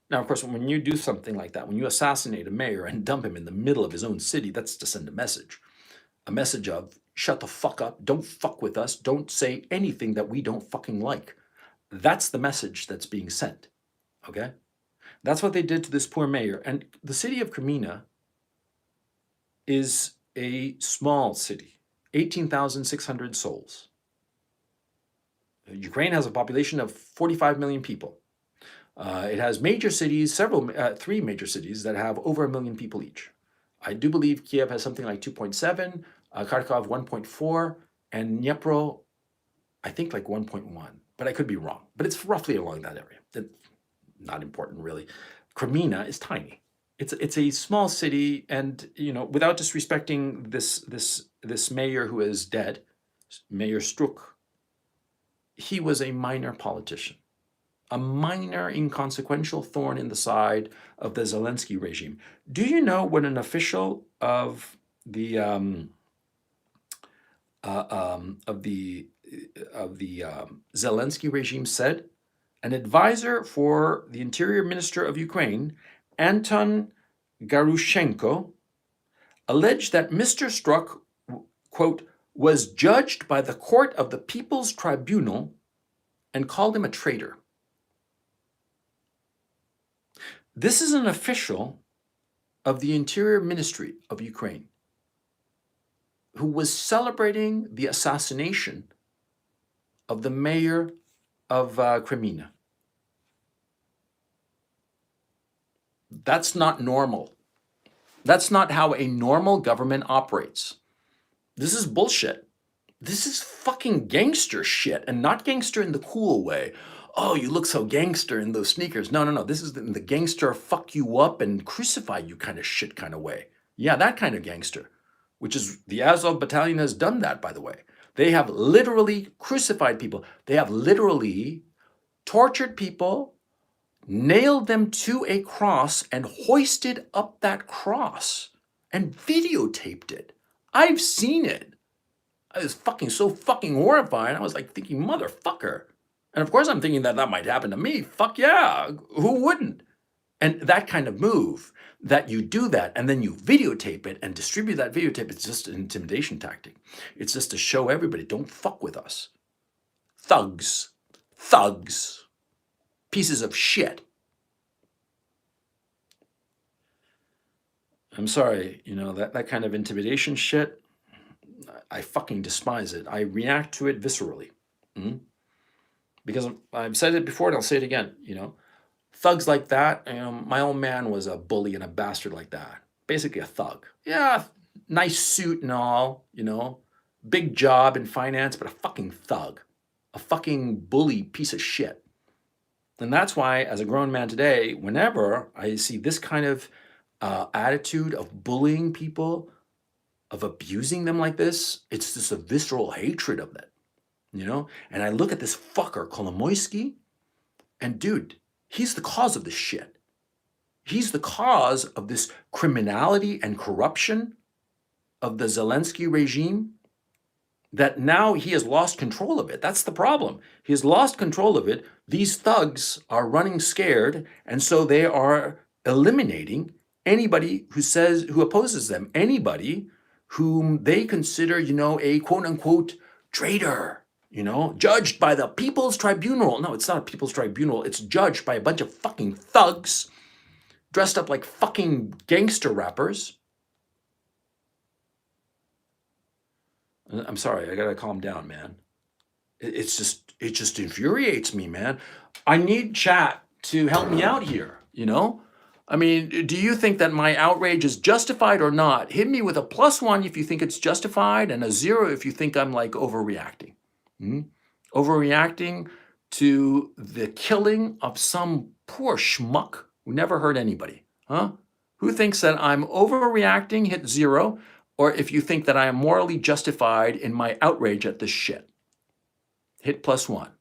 Now, of course, when you do something like that, when you assassinate a mayor and dump him in the middle of his own city, that's to send a message of shut the fuck up, don't fuck with us, don't say anything that we don't fucking like. That's the message that's being sent, okay? That's what they did to this poor mayor. And the city of Kreminna is a small city, 18,600 souls. Ukraine has a population of 45 million people. It has major cities, 3 major cities that have over 1 million people each. I do believe Kiev has something like 2.7, Kharkov 1.4, and Dnipro, I think like 1.1, but I could be wrong. But it's roughly along that area. It's not important, really. Kreminna is tiny. It's a small city, and without disrespecting this mayor who is dead, Mayor Struk, he was a minor politician, a minor inconsequential thorn in the side of the Zelensky regime. Do you know what an official of the Zelensky regime said? An advisor for the Interior Minister of Ukraine, Anton Garushenko, alleged that Mr. Struk, quote, was judged by the court of the People's Tribunal and called him a traitor. This is an official of the Interior Ministry of Ukraine who was celebrating the assassination of the mayor of Kreminna. That's not normal. That's not how a normal government operates. This is bullshit. This is fucking gangster shit, and not gangster in the cool way. Oh, you look so gangster in those sneakers. No. This is the gangster fuck you up and crucify you kind of shit kind of way. Yeah, that kind of gangster, which is the Azov battalion has done that, by the way. They have literally crucified people. They have literally tortured people, nailed them to a cross, and hoisted up that cross and videotaped it. I've seen it. I was so fucking horrified. I was like thinking, motherfucker. And of course I'm thinking that might happen to me. Fuck yeah, who wouldn't? And that kind of move, that you do that and then you videotape it and distribute that videotape, it's just an intimidation tactic. It's just to show everybody, don't fuck with us. Thugs. Pieces of shit. I'm sorry, that kind of intimidation shit, I fucking despise it. I react to it viscerally. Because I've said it before and I'll say it again, thugs like that, my old man was a bully and a bastard like that. Basically a thug. Yeah, nice suit and all, big job in finance, but a fucking thug, a fucking bully piece of shit. And that's why, as a grown man today, whenever I see this kind of attitude of bullying people, of abusing them like this, it's just a visceral hatred of that, you know? And I look at this fucker, Kolomoisky, and dude, he's the cause of this shit. He's the cause of this criminality and corruption of the Zelensky regime, that now he has lost control of it. That's the problem. He has lost control of it. These thugs are running scared, and so they are eliminating anybody who opposes them, anybody whom they consider, a quote unquote traitor, judged by the People's Tribunal. No, it's not a People's Tribunal. It's judged by a bunch of fucking thugs dressed up like fucking gangster rappers. I'm sorry, I gotta calm down, man. It just infuriates me, man. I need chat to help me out here, I mean, do you think that my outrage is justified or not? Hit me with a +1 if you think it's justified and a 0 if you think I'm like overreacting. Overreacting to the killing of some poor schmuck who never hurt anybody, huh? Who thinks that I'm overreacting? Hit 0. Or if you think that I am morally justified in my outrage at this shit, hit +1.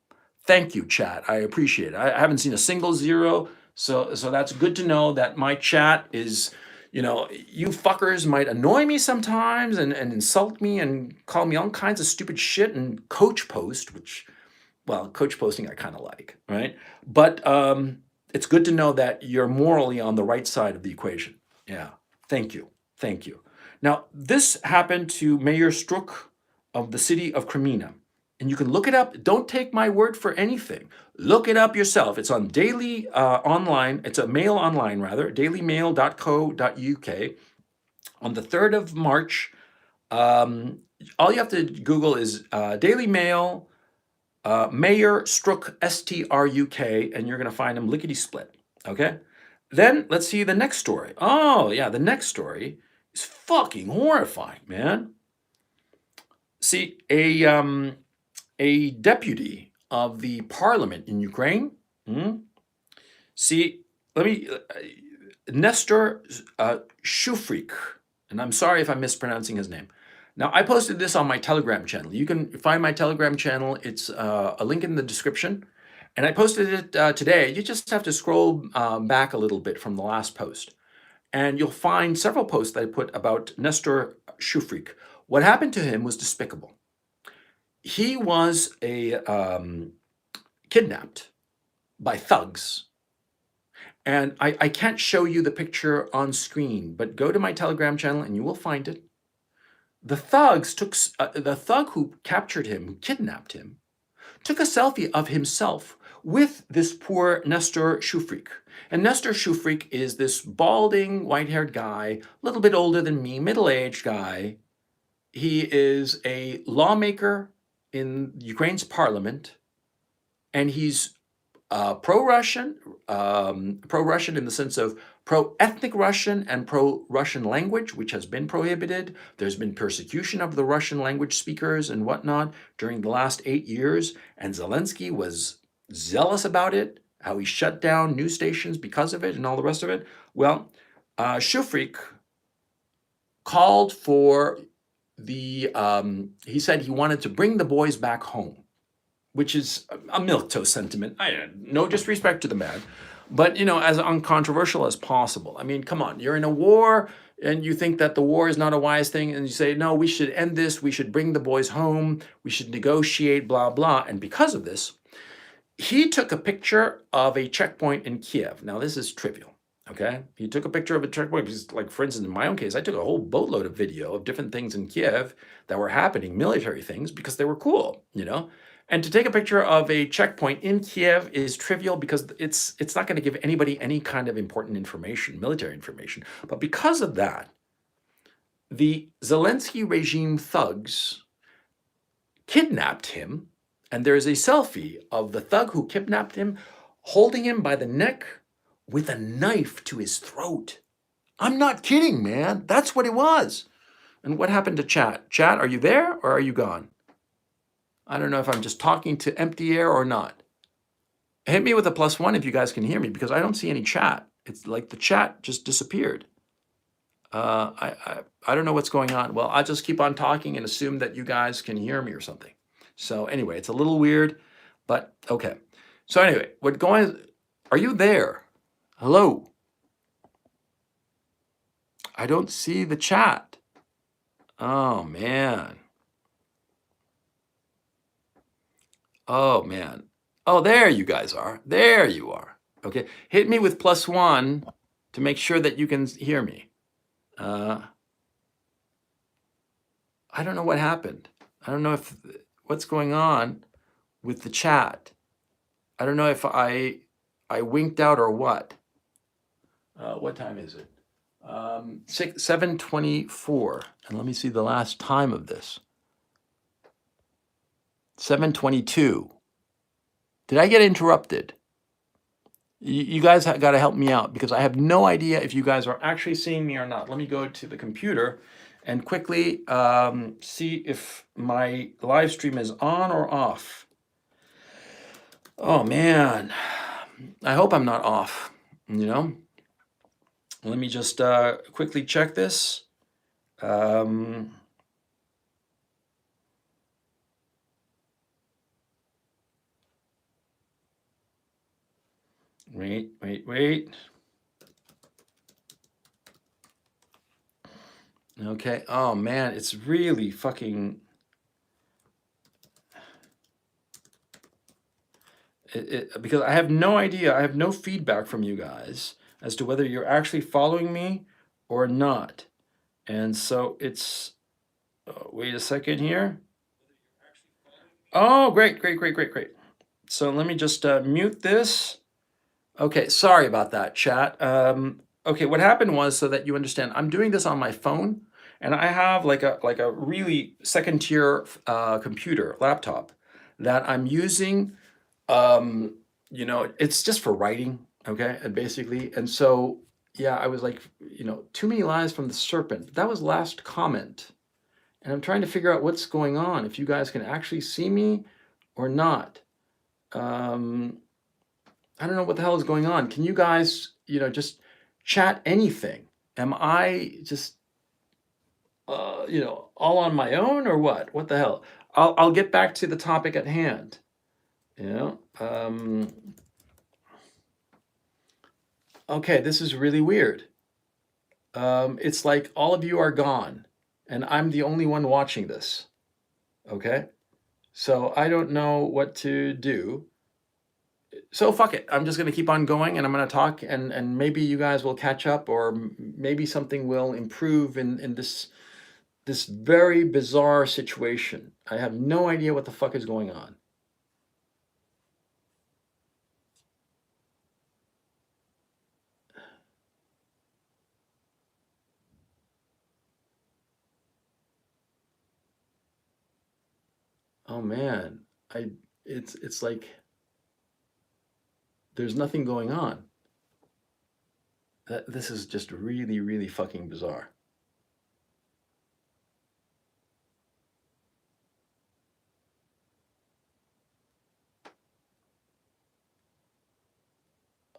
Thank you, chat. I appreciate it. I haven't seen a single 0, so that's good to know that my chat is, you fuckers might annoy me sometimes and insult me and call me all kinds of stupid shit and coach post, which, well, coach posting I kind of like, right? But it's good to know that you're morally on the right side of the equation. Yeah, thank you. Thank you. Now, this happened to Mayor Struk of the city of Kreminna. And you can look it up. Don't take my word for anything. Look it up yourself. It's on Daily Online. It's a Mail Online, rather, dailymail.co.uk. On the 3rd of March, all you have to Google is Daily Mail, Mayor Struk, S-T-R-U-K, and you're going to find him lickety-split, okay? Then let's see the next story. Oh, yeah, the next story is fucking horrifying, man. See, a deputy of the parliament in Ukraine, Nestor Shufrik, and I'm sorry if I'm mispronouncing his name. Now, I posted this on my Telegram channel. You can find my Telegram channel. It's a link in the description. And I posted it today. You just have to scroll back a little bit from the last post. And you'll find several posts that I put about Nestor Shufrik. What happened to him was despicable. He was kidnapped by thugs. And I can't show you the picture on screen, but go to my Telegram channel and you will find it. The thugs the thug who captured him, who kidnapped him, took a selfie of himself with this poor Nestor Shufrik. And Nestor Shufrik is this balding, white-haired guy, a little bit older than me, middle-aged guy. He is a lawmaker in Ukraine's parliament, and he's pro-Russian in the sense of pro-ethnic Russian and pro-Russian language, which has been prohibited. There's been persecution of the Russian language speakers and whatnot during the last 8 years, and Zelensky was zealous about it, how he shut down news stations because of it and all the rest of it. Well, Shufrik called for he said he wanted to bring the boys back home, which is a milquetoast sentiment. No disrespect to the man, but, as uncontroversial as possible. I mean, come on, you're in a war and you think that the war is not a wise thing, and you say, no, we should end this, we should bring the boys home, we should negotiate, blah, blah. And because of this, he took a picture of a checkpoint in Kiev. Now, this is trivial, okay? He took a picture of a checkpoint because, like, for instance, in my own case, I took a whole boatload of video of different things in Kiev that were happening, military things, because they were cool, And to take a picture of a checkpoint in Kiev is trivial because it's not going to give anybody any kind of important information, military information. But because of that, the Zelensky regime thugs kidnapped him, and there's a selfie of the thug who kidnapped him holding him by the neck with a knife to his throat. I'm not kidding, man. That's what it was. And what happened to chat? Chat, are you there or are you gone? I don't know if I'm just talking to empty air or not. Hit me with a +1 if you guys can hear me, because I don't see any chat. It's like the chat just disappeared. I don't know what's going on. Well, I'll just keep on talking and assume that you guys can hear me or something. So anyway, it's a little weird, but okay. So anyway, are you there? Hello? I don't see the chat. Oh man. Oh man. Oh, there you guys are. There you are. Okay. Hit me with +1 to make sure that you can hear me. I don't know what happened. I don't know what's going on with the chat. I don't know if I winked out or what. What time is it? 7:24. And let me see the last time of this. 7:22. Did I get interrupted? You guys got to help me out, because I have no idea if you guys are actually seeing me or not. Let me go to the computer and quickly see if my live stream is on or off. Oh man, I hope I'm not off, you know? Let me just quickly check this. Wait. Okay. Oh man, it's really fucking. Because I have no idea. I have no feedback from you guys as to whether you're actually following me or not. And so it's. Wait a second here. Oh, great. So let me just mute this. Okay, sorry about that, chat. Okay, what happened was, so that you understand, I'm doing this on my phone, and I have like a really second tier computer laptop that I'm using. It's just for writing, okay, and basically, and so yeah, I was like, too many lies from the serpent. That was last comment, and I'm trying to figure out what's going on. If you guys can actually see me or not. I don't know what the hell is going on. Can you guys, just chat anything? Am I just, all on my own or what? What the hell? I'll get back to the topic at hand. Okay, this is really weird. It's like all of you are gone, and I'm the only one watching this. Okay, so I don't know what to do. So fuck it. I'm just going to keep on going, and I'm going to talk, and maybe you guys will catch up, or maybe something will improve in this very bizarre situation. I have no idea what the fuck is going on. Oh man, it's like there's nothing going on. This is just really, really fucking bizarre.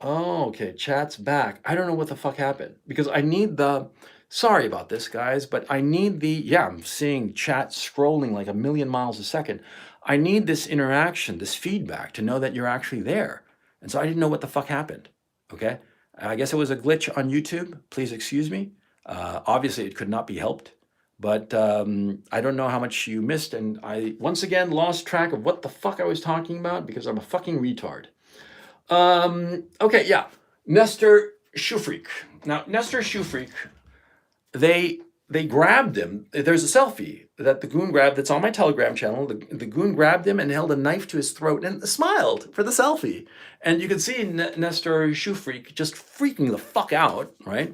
Oh, okay, chat's back. I don't know what the fuck happened, because I need sorry about this, guys, but I need I'm seeing chat scrolling like a million miles a second. I need this interaction, this feedback, to know that you're actually there. And so I didn't know what the fuck happened. Okay. I guess it was a glitch on YouTube. Please excuse me. Obviously, it could not be helped, but I don't know how much you missed. And I once again lost track of what the fuck I was talking about, because I'm a fucking retard. Okay, yeah. Nestor Shufrik. Now, Nestor Shufrik, they grabbed him. There's a selfie that the goon grabbed that's on my Telegram channel. The goon grabbed him and held a knife to his throat and smiled for the selfie. And you can see Nestor Shufrik just freaking the fuck out, right?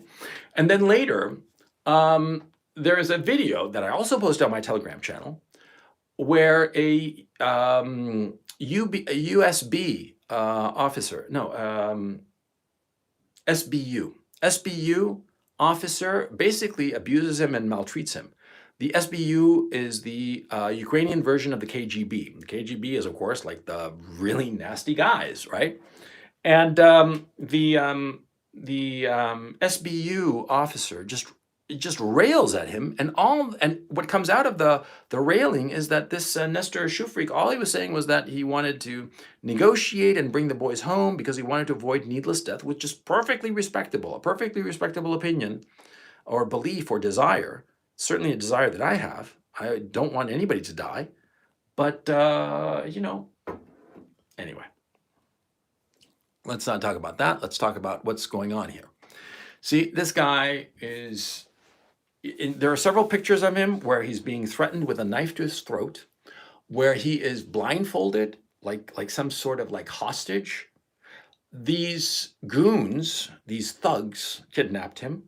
And then later, there is a video that I also posted on my Telegram channel where a USB officer, no, SBU officer basically abuses him and maltreats him. The SBU is the Ukrainian version of the KGB. The KGB is, of course, like the really nasty guys, right? And the SBU officer just rails at him, and what comes out of the railing is that this Nestor Shufrik, all he was saying was that he wanted to negotiate and bring the boys home because he wanted to avoid needless death, which is perfectly respectable, a perfectly respectable opinion or belief or desire. Certainly a desire that I have. I don't want anybody to die, but anyway. Let's not talk about that. Let's talk about what's going on here. See, this guy is. There are several pictures of him where he's being threatened with a knife to his throat, where he is blindfolded, like some sort of like hostage. These goons, these thugs, kidnapped him,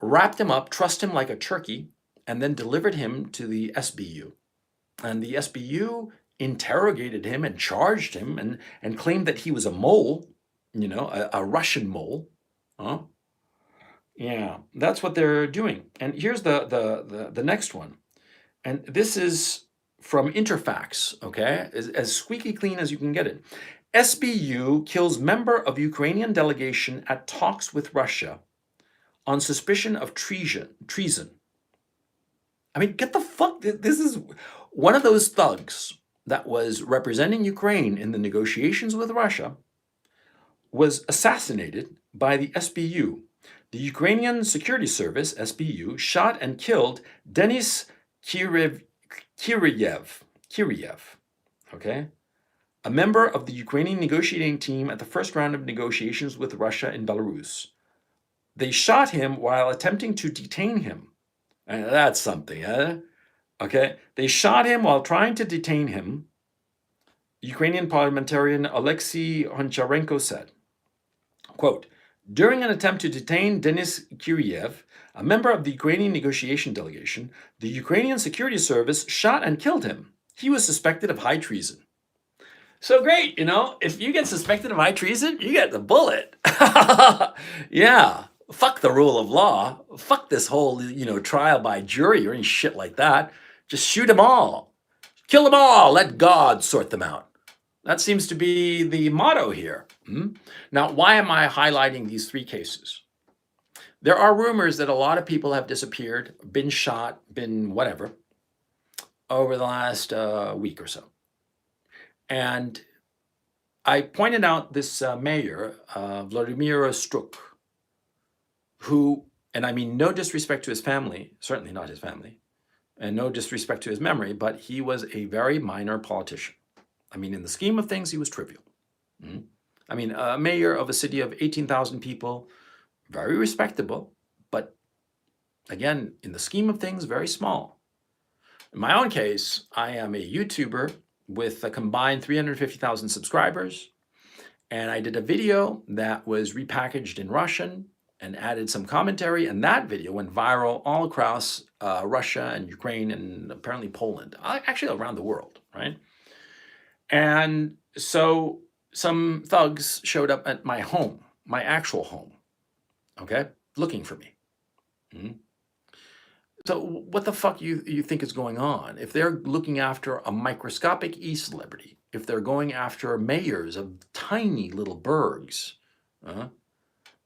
wrapped him up, trussed him like a turkey, and then delivered him to the SBU. And the SBU interrogated him and charged him and claimed that he was a mole, a Russian mole. Huh? Yeah, that's what they're doing. And here's the next one. And this is from Interfax, okay? As squeaky clean as you can get it. SBU kills member of Ukrainian delegation at talks with Russia on suspicion of treason. I mean, get the fuck, this is one of those thugs that was representing Ukraine in the negotiations with Russia was assassinated by the SBU. The Ukrainian Security Service, SBU, shot and killed Denis Kiryev, okay? A member of the Ukrainian negotiating team at the first round of negotiations with Russia in Belarus. They shot him while attempting to detain him. And that's something, huh? Okay, they shot him while trying to detain him. Ukrainian parliamentarian Alexei Honcharenko said, quote, during an attempt to detain Denis Kiryev, a member of the Ukrainian negotiation delegation, the Ukrainian Security Service shot and killed him. He was suspected of high treason. So great, if you get suspected of high treason, you get the bullet. Yeah, fuck the rule of law. Fuck this whole, trial by jury or any shit like that. Just shoot them all. Kill them all. Let God sort them out. That seems to be the motto here. Now, why am I highlighting these three cases? There are rumors that a lot of people have disappeared, been shot, been whatever, over the last week or so. And I pointed out this mayor, Vladimir Struk, who, and I mean no disrespect to his family, certainly not his family, and no disrespect to his memory, but he was a very minor politician. I mean, in the scheme of things, he was trivial. I mean, a mayor of a city of 18,000 people, very respectable, but again, in the scheme of things, very small. In my own case, I am a YouTuber with a combined 350,000 subscribers, and I did a video that was repackaged in Russian and added some commentary, and that video went viral all across Russia and Ukraine and apparently Poland, actually around the world, right? And so some thugs showed up at my home, my actual home, okay, looking for me. So what the fuck you think is going on? If they're looking after a microscopic e-celebrity, if they're going after mayors of tiny little burgs,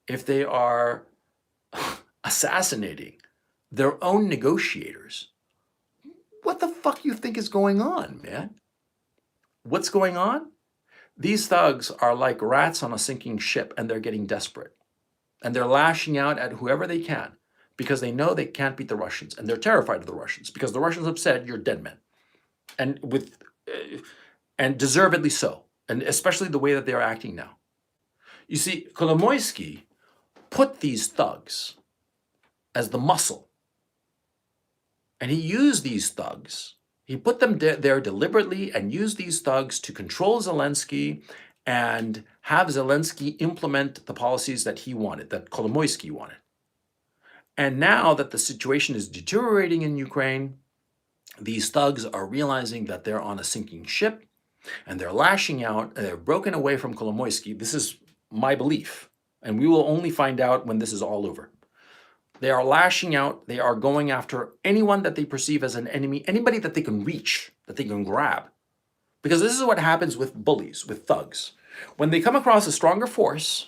if they are assassinating their own negotiators, what the fuck you think is going on, man? What's going on? These thugs are like rats on a sinking ship, and they're getting desperate. And they're lashing out at whoever they can because they know they can't beat the Russians, and they're terrified of the Russians because the Russians have said, you're dead men. And deservedly so, and especially the way that they're acting now. You see, Kolomoisky put these thugs as the muscle, and he used these thugs. He put them there deliberately and used these thugs to control Zelensky and have Zelensky implement the policies that he wanted, that Kolomoisky wanted. And now that the situation is deteriorating in Ukraine, these thugs are realizing that they're on a sinking ship and they're lashing out, and they're broken away from Kolomoisky. This is my belief, and we will only find out when this is all over. They are lashing out. They are going after anyone that they perceive as an enemy, anybody that they can reach, that they can grab. Because this is what happens with bullies, with thugs. When they come across a stronger force,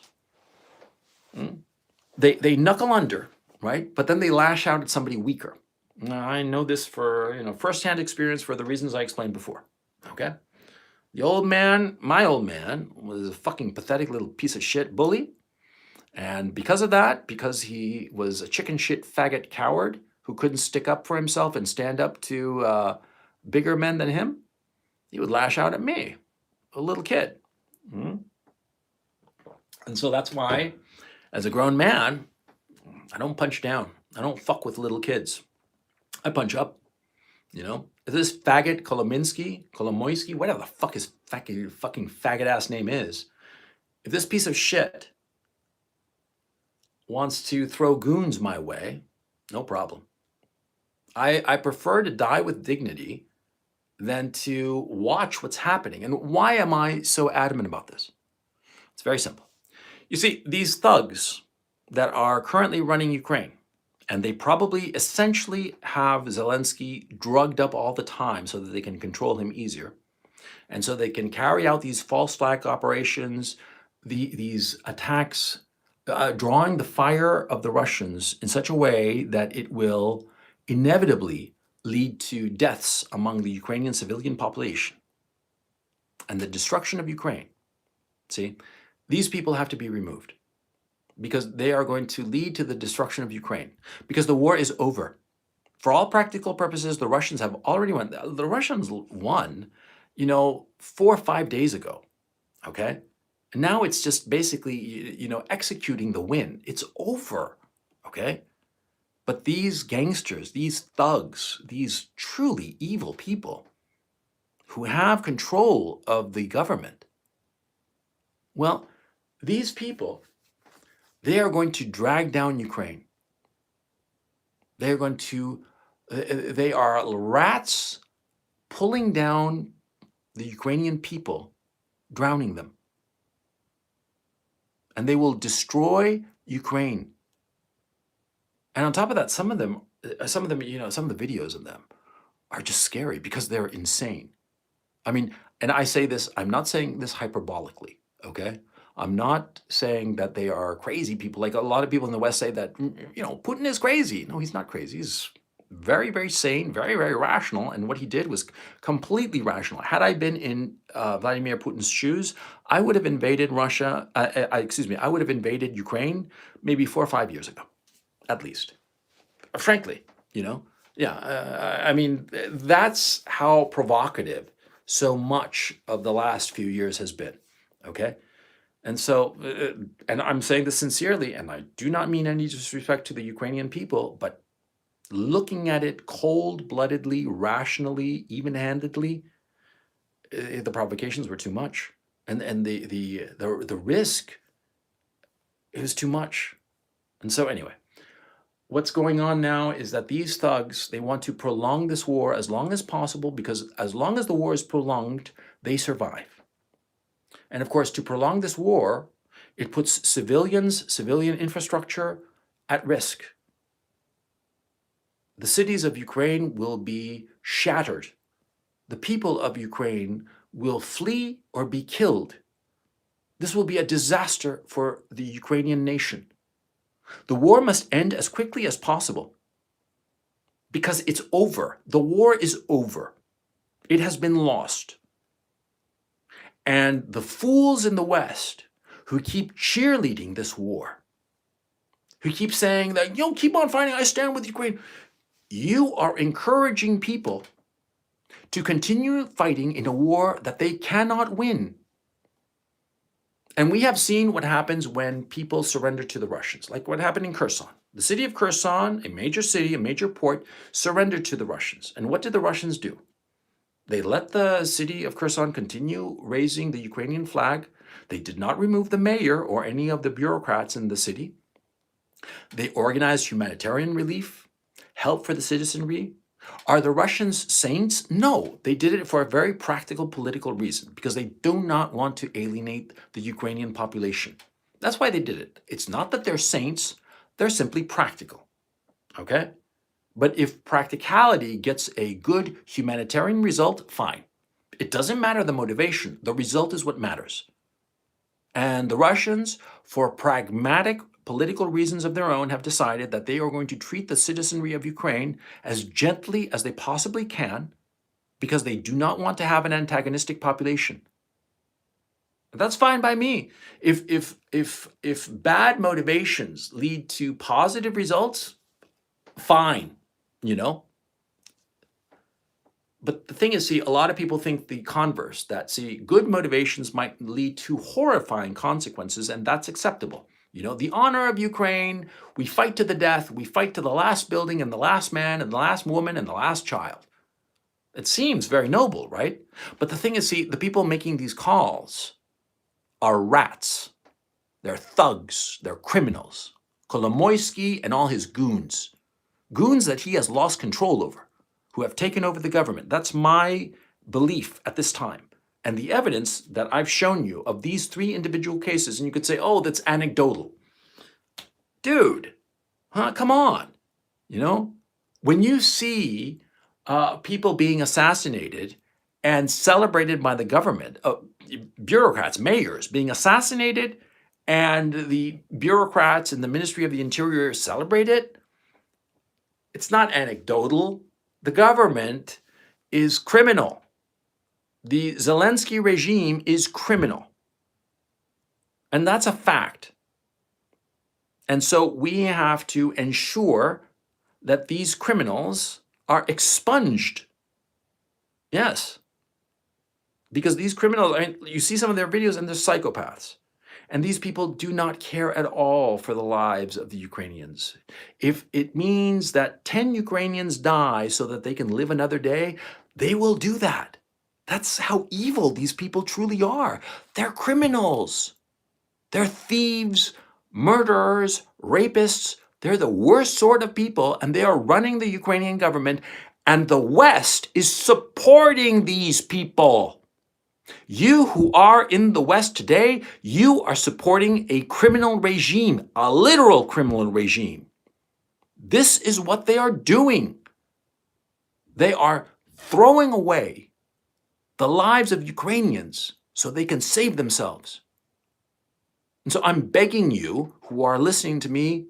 they knuckle under, right? But then they lash out at somebody weaker. Now, I know this for firsthand experience for the reasons I explained before. Okay? The old man, my old man, was a fucking pathetic little piece of shit bully. And because of that, because he was a chicken shit faggot coward who couldn't stick up for himself and stand up to bigger men than him, he would lash out at me, a little kid. And so that's why, as a grown man, I don't punch down. I don't fuck with little kids. I punch up. If this faggot Kolomoisky, whatever the fuck his fucking faggot ass name is, if this piece of shit wants to throw goons my way, no problem. I prefer to die with dignity than to watch what's happening. And why am I so adamant about this? It's very simple. You see, these thugs that are currently running Ukraine, and they probably essentially have Zelensky drugged up all the time so that they can control him easier. And so they can carry out these false flag operations, these attacks, drawing the fire of the Russians in such a way that it will inevitably lead to deaths among the Ukrainian civilian population and the destruction of Ukraine. See, these people have to be removed because they are going to lead to the destruction of Ukraine because the war is over. For all practical purposes, the Russians have already won. The Russians won, 4 or 5 days ago, okay? And now it's just basically, executing the win. It's over, okay? But these gangsters, these thugs, these truly evil people who have control of the government, well, these people, they are going to drag down Ukraine. They are rats pulling down the Ukrainian people, drowning them. And they will destroy Ukraine. And on top of that, some of them, some of the videos of them are just scary because they're insane. I mean, and I say this, I'm not saying this hyperbolically, okay? I'm not saying that they are crazy people. Like a lot of people in the West say that, Putin is crazy. No, he's not crazy. He's very, very sane, very, very rational. And what he did was completely rational. Had I been in Vladimir Putin's shoes, I would have invaded Russia, I would have invaded Ukraine maybe 4 or 5 years ago, at least. Frankly, I mean, that's how provocative so much of the last few years has been, okay? And so, and I'm saying this sincerely, and I do not mean any disrespect to the Ukrainian people, but looking at it cold-bloodedly, rationally, even-handedly, the provocations were too much, and the risk is too much. And so anyway, what's going on now is that these thugs, they want to prolong this war as long as possible because as long as the war is prolonged, they survive. And of course, to prolong this war, it puts civilian infrastructure at risk. The cities of Ukraine will be shattered. The people of Ukraine will flee or be killed. This will be a disaster for the Ukrainian nation. The war must end as quickly as possible because it's over. The war is over. It has been lost. And the fools in the West who keep cheerleading this war, who keep saying that, keep on fighting, I stand with Ukraine, you are encouraging people to continue fighting in a war that they cannot win. And we have seen what happens when people surrender to the Russians, like what happened in Kherson. The city of Kherson, a major city, a major port, surrendered to the Russians. And what did the Russians do? They let the city of Kherson continue raising the Ukrainian flag. They did not remove the mayor or any of the bureaucrats in the city. They organized humanitarian relief, help for the citizenry. Are the Russians saints? No, they did it for a very practical political reason, because they do not want to alienate the Ukrainian population. That's why they did it. It's not that they're saints, they're simply practical. Okay? But if practicality gets a good humanitarian result, fine. It doesn't matter the motivation. The result is what matters. And the Russians, for pragmatic political reasons of their own, have decided that they are going to treat the citizenry of Ukraine as gently as they possibly can because they do not want to have an antagonistic population. That's fine by me. If bad motivations lead to positive results, fine, you know. But the thing is, see, a lot of people think the converse, that, see, good motivations might lead to horrifying consequences, and that's acceptable. You know, the honor of Ukraine, we fight to the death, we fight to the last building and the last man and the last woman and the last child. It seems very noble, right? But the thing is, see, the people making these calls are rats. They're thugs. They're criminals. Kolomoisky and all his goons. Goons that he has lost control over, who have taken over the government. That's my belief at this time. And the evidence that I've shown you of these 3 individual cases, and you could say, oh, that's anecdotal. Dude, come on. You know, when you see people being assassinated and celebrated by the government, bureaucrats, mayors being assassinated, and the bureaucrats in the Ministry of the Interior celebrate it, it's not anecdotal. The government is criminal. The Zelensky regime is criminal. And that's a fact. And so we have to ensure that these criminals are expunged. Yes. Because these criminals, I mean, you see some of their videos and they're psychopaths. And these people do not care at all for the lives of the Ukrainians. If it means that 10 Ukrainians die so that they can live another day, they will do that. That's how evil these people truly are. They're criminals. They're thieves, murderers, rapists. They're the worst sort of people, and they are running the Ukrainian government, and the West is supporting these people. You who are in the West today, you are supporting a criminal regime, a literal criminal regime. This is what they are doing. They are throwing away the lives of Ukrainians so they can save themselves. And so I'm begging you who are listening to me,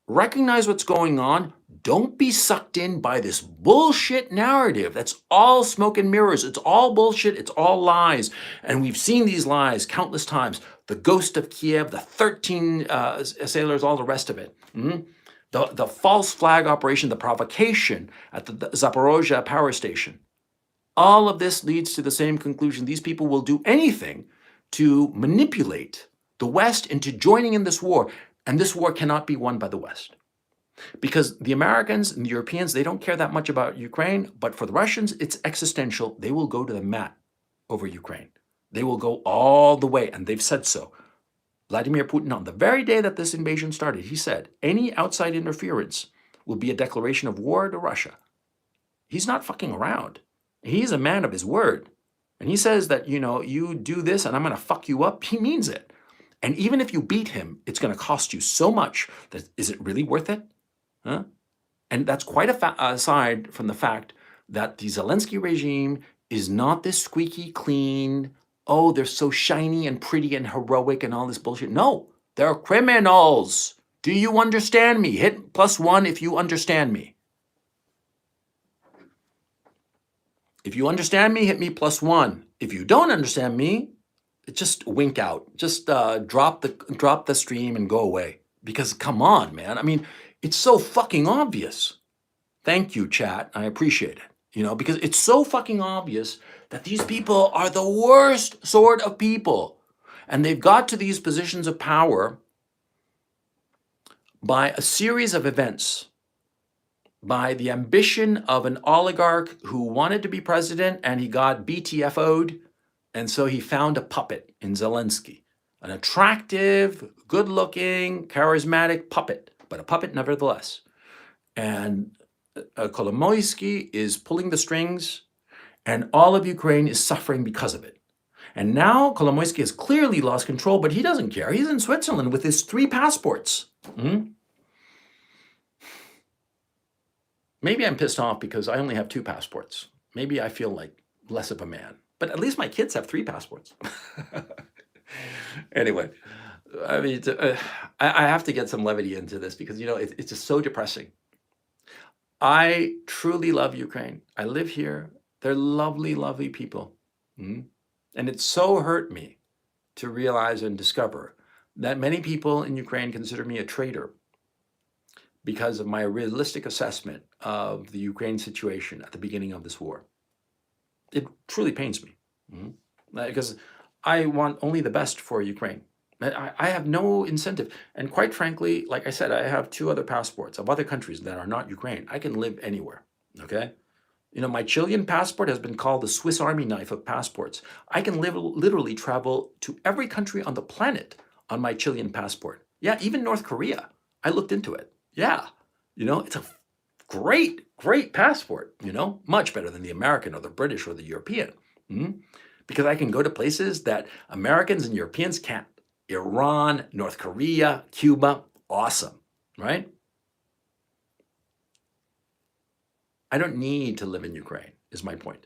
recognize what's going on. Don't be sucked in by this bullshit narrative. That's all smoke and mirrors. It's all bullshit. It's all lies. And we've seen these lies countless times. The ghost of Kiev, the 13 sailors, all the rest of it. The false flag operation, the provocation at the Zaporozhye power station. All of this leads to the same conclusion. These people will do anything to manipulate the West into joining in this war. And this war cannot be won by the West. Because the Americans and the Europeans, they don't care that much about Ukraine, but for the Russians, it's existential. They will go to the mat over Ukraine. They will go all the way, and they've said so. Vladimir Putin, on the very day that this invasion started, he said, any outside interference will be a declaration of war to Russia. He's not fucking around. He's a man of his word. And he says that, you know, you do this and I'm going to fuck you up. He means it. And even if you beat him, it's going to cost you so much that is it really worth it? Huh? And that's quite aside from the fact that the Zelensky regime is not this squeaky clean, oh, they're so shiny and pretty and heroic and all this bullshit. No, they're criminals. Do you understand me? Hit +1 if you understand me. If you understand me, hit me +1. If you don't understand me, just wink out. Just drop the stream and go away. Because come on, man. I mean, it's so fucking obvious. Thank you, chat. I appreciate it. You know, because it's so fucking obvious that these people are the worst sort of people. And they've got to these positions of power by a series of events, by the ambition of an oligarch who wanted to be president and he got BTFO'd. And so he found a puppet in Zelensky, an attractive, good-looking, charismatic puppet, but a puppet nevertheless. And Kolomoisky is pulling the strings, and all of Ukraine is suffering because of it. And now Kolomoisky has clearly lost control, but he doesn't care. He's in Switzerland with his 3 passports. Maybe I'm pissed off because I only have 2 passports. Maybe I feel like less of a man. But at least my kids have 3 passports. Anyway, I mean, I have to get some levity into this because, it's just so depressing. I truly love Ukraine. I live here. They're lovely, lovely people. Mhm. And it so hurt me to realize and discover that many people in Ukraine consider me a traitor because of my realistic assessment of the Ukraine situation at the beginning of this war. It truly pains me. Mhm. Because I want only the best for Ukraine. I have no incentive. And quite frankly, like I said, I have 2 other passports of other countries that are not Ukraine. I can live anywhere. Okay? My Chilean passport has been called the Swiss Army knife of passports. I can literally travel to every country on the planet on my Chilean passport. Yeah, even North Korea. I looked into it. Yeah. It's a great, great passport, much better than the American or the British or the European. Mhm. Because I can go to places that Americans and Europeans can't. Iran, North Korea, Cuba, awesome, right? I don't need to live in Ukraine, is my point.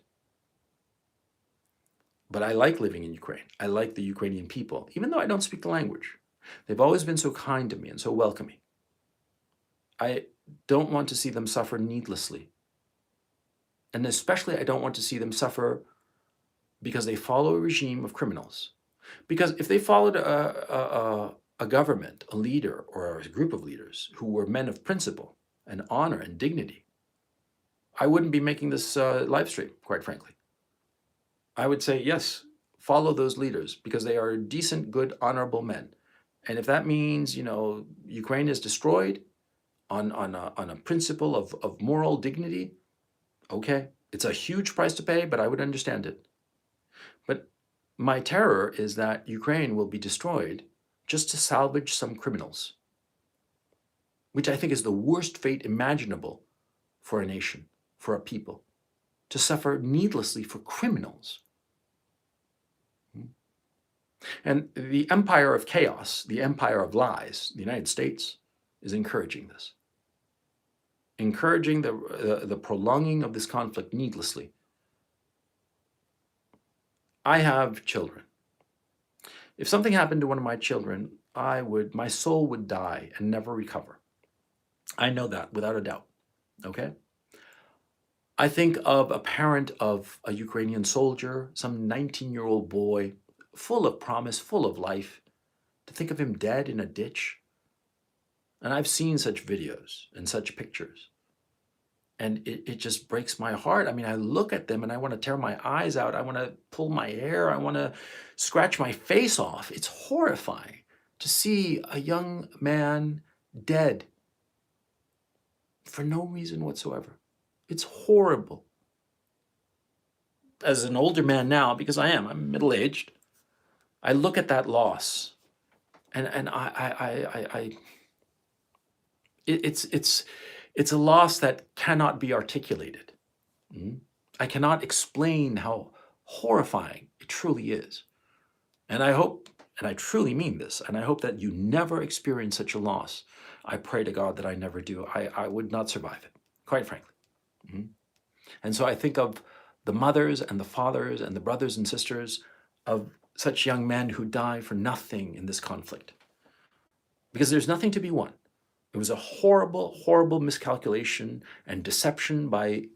But I like living in Ukraine. I like the Ukrainian people, even though I don't speak the language. They've always been so kind to me and so welcoming. I don't want to see them suffer needlessly. And especially, I don't want to see them suffer because they follow a regime of criminals. Because if they followed a government, a leader, or a group of leaders who were men of principle and honor and dignity, I wouldn't be making this live stream, quite frankly. I would say, yes, follow those leaders because they are decent, good, honorable men. And if that means, Ukraine is destroyed on a principle of moral dignity, okay, it's a huge price to pay, but I would understand it. But my terror is that Ukraine will be destroyed just to salvage some criminals, which I think is the worst fate imaginable for a nation, for a people, to suffer needlessly for criminals. And the empire of chaos, the empire of lies, the United States, is encouraging this, encouraging the prolonging of this conflict needlessly. I have children. If something happened to one of my children, my soul would die and never recover. I know that without a doubt. Okay? I think of a parent of a Ukrainian soldier, some 19-year-old boy, full of promise, full of life, to think of him dead in a ditch. And I've seen such videos and such pictures. And it just breaks my heart. I mean, I look at them and I want to tear my eyes out. I want to pull my hair. I want to scratch my face off. It's horrifying to see a young man dead for no reason whatsoever. It's horrible. As an older man now, because I'm middle-aged, I look at that loss and it's a loss that cannot be articulated. Mhm. I cannot explain how horrifying it truly is. And I hope, and I truly mean this, and I hope that you never experience such a loss. I pray to God that I never do. I would not survive it, quite frankly. Mhm. And so I think of the mothers and the fathers and the brothers and sisters of such young men who die for nothing in this conflict. Because there's nothing to be won. It was a horrible, horrible miscalculation and deception by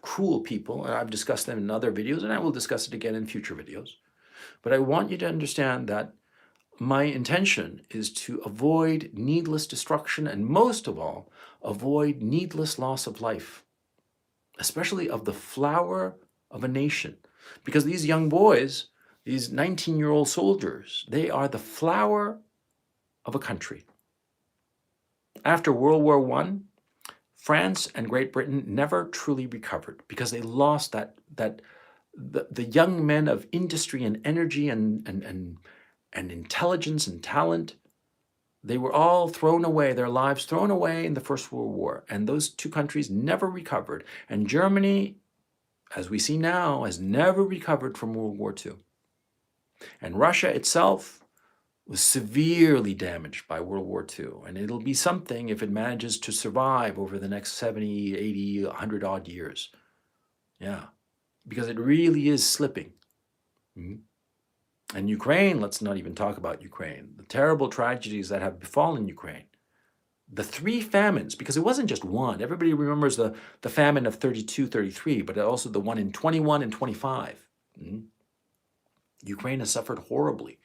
cruel people. And I've discussed them in other videos, and I will discuss it again in future videos. But I want you to understand that my intention is to avoid needless destruction and, most of all, avoid needless loss of life, especially of the flower of a nation. Because these young boys, these 19-year-old soldiers, they are the flower of a country. After World War I, France and Great Britain never truly recovered because they lost the young men of industry and energy and intelligence and talent. They were all thrown away, their lives thrown away in the First World War. And those 2 countries never recovered. And Germany, as we see now, has never recovered from World War II. And Russia itself was severely damaged by World War II. And it'll be something if it manages to survive over the next 70, 80, 100 odd years. Yeah, because it really is slipping. Mhm. And Ukraine, let's not even talk about Ukraine. The terrible tragedies that have befallen Ukraine. The three famines, because it wasn't just one. Everybody remembers the famine of 32, 33, but also the one in 21 and 25. Mhm. Ukraine has suffered horribly.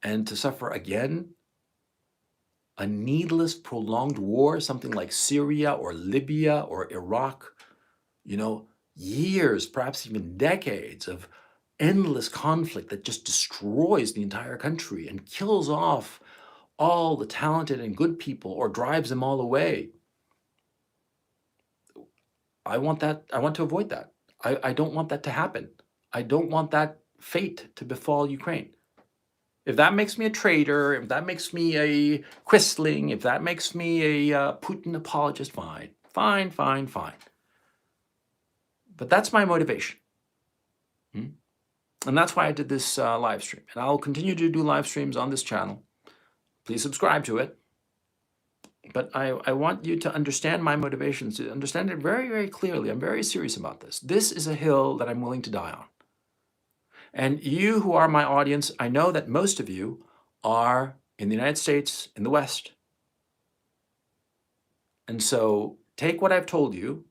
And to suffer again a needless, prolonged war, something like Syria or Libya or Iraq, years, perhaps even decades of endless conflict that just destroys the entire country and kills off all the talented and good people or drives them all away. I want to avoid that. I don't want that to happen. I don't want that fate to befall Ukraine. If that makes me a traitor, if that makes me a Quisling, if that makes me a Putin apologist, fine. But that's my motivation. And that's why I did this live stream. And I'll continue to do live streams on this channel. Please subscribe to it. But I want you to understand my motivations, to understand it very, very clearly. I'm very serious about this. This is a hill that I'm willing to die on. And you who are my audience, I know that most of you are in the United States, in the West. And so take what I've told you.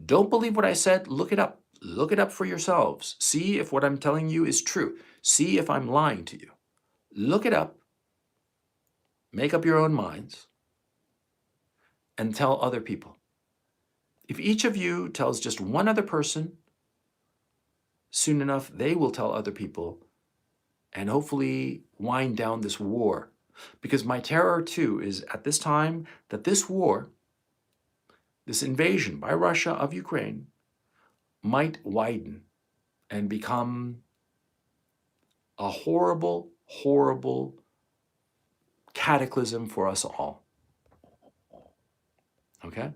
Don't believe what I said. Look it up. Look it up for yourselves. See if what I'm telling you is true. See if I'm lying to you. Look it up. Make up your own minds. And tell other people. If each of you tells just one other person, soon enough, they will tell other people and hopefully wind down this war. Because my terror, too, is at this time that this war, this invasion by Russia of Ukraine, might widen and become a horrible, horrible cataclysm for us all. Okay?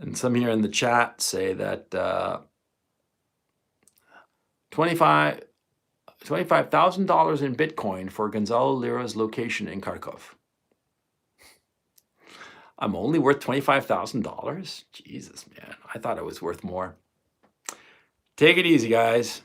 And some here in the chat say that $25,000 in Bitcoin for Gonzalo Lira's location in Kharkov. I'm only worth $25,000? Jesus, man. I thought I was worth more. Take it easy, guys.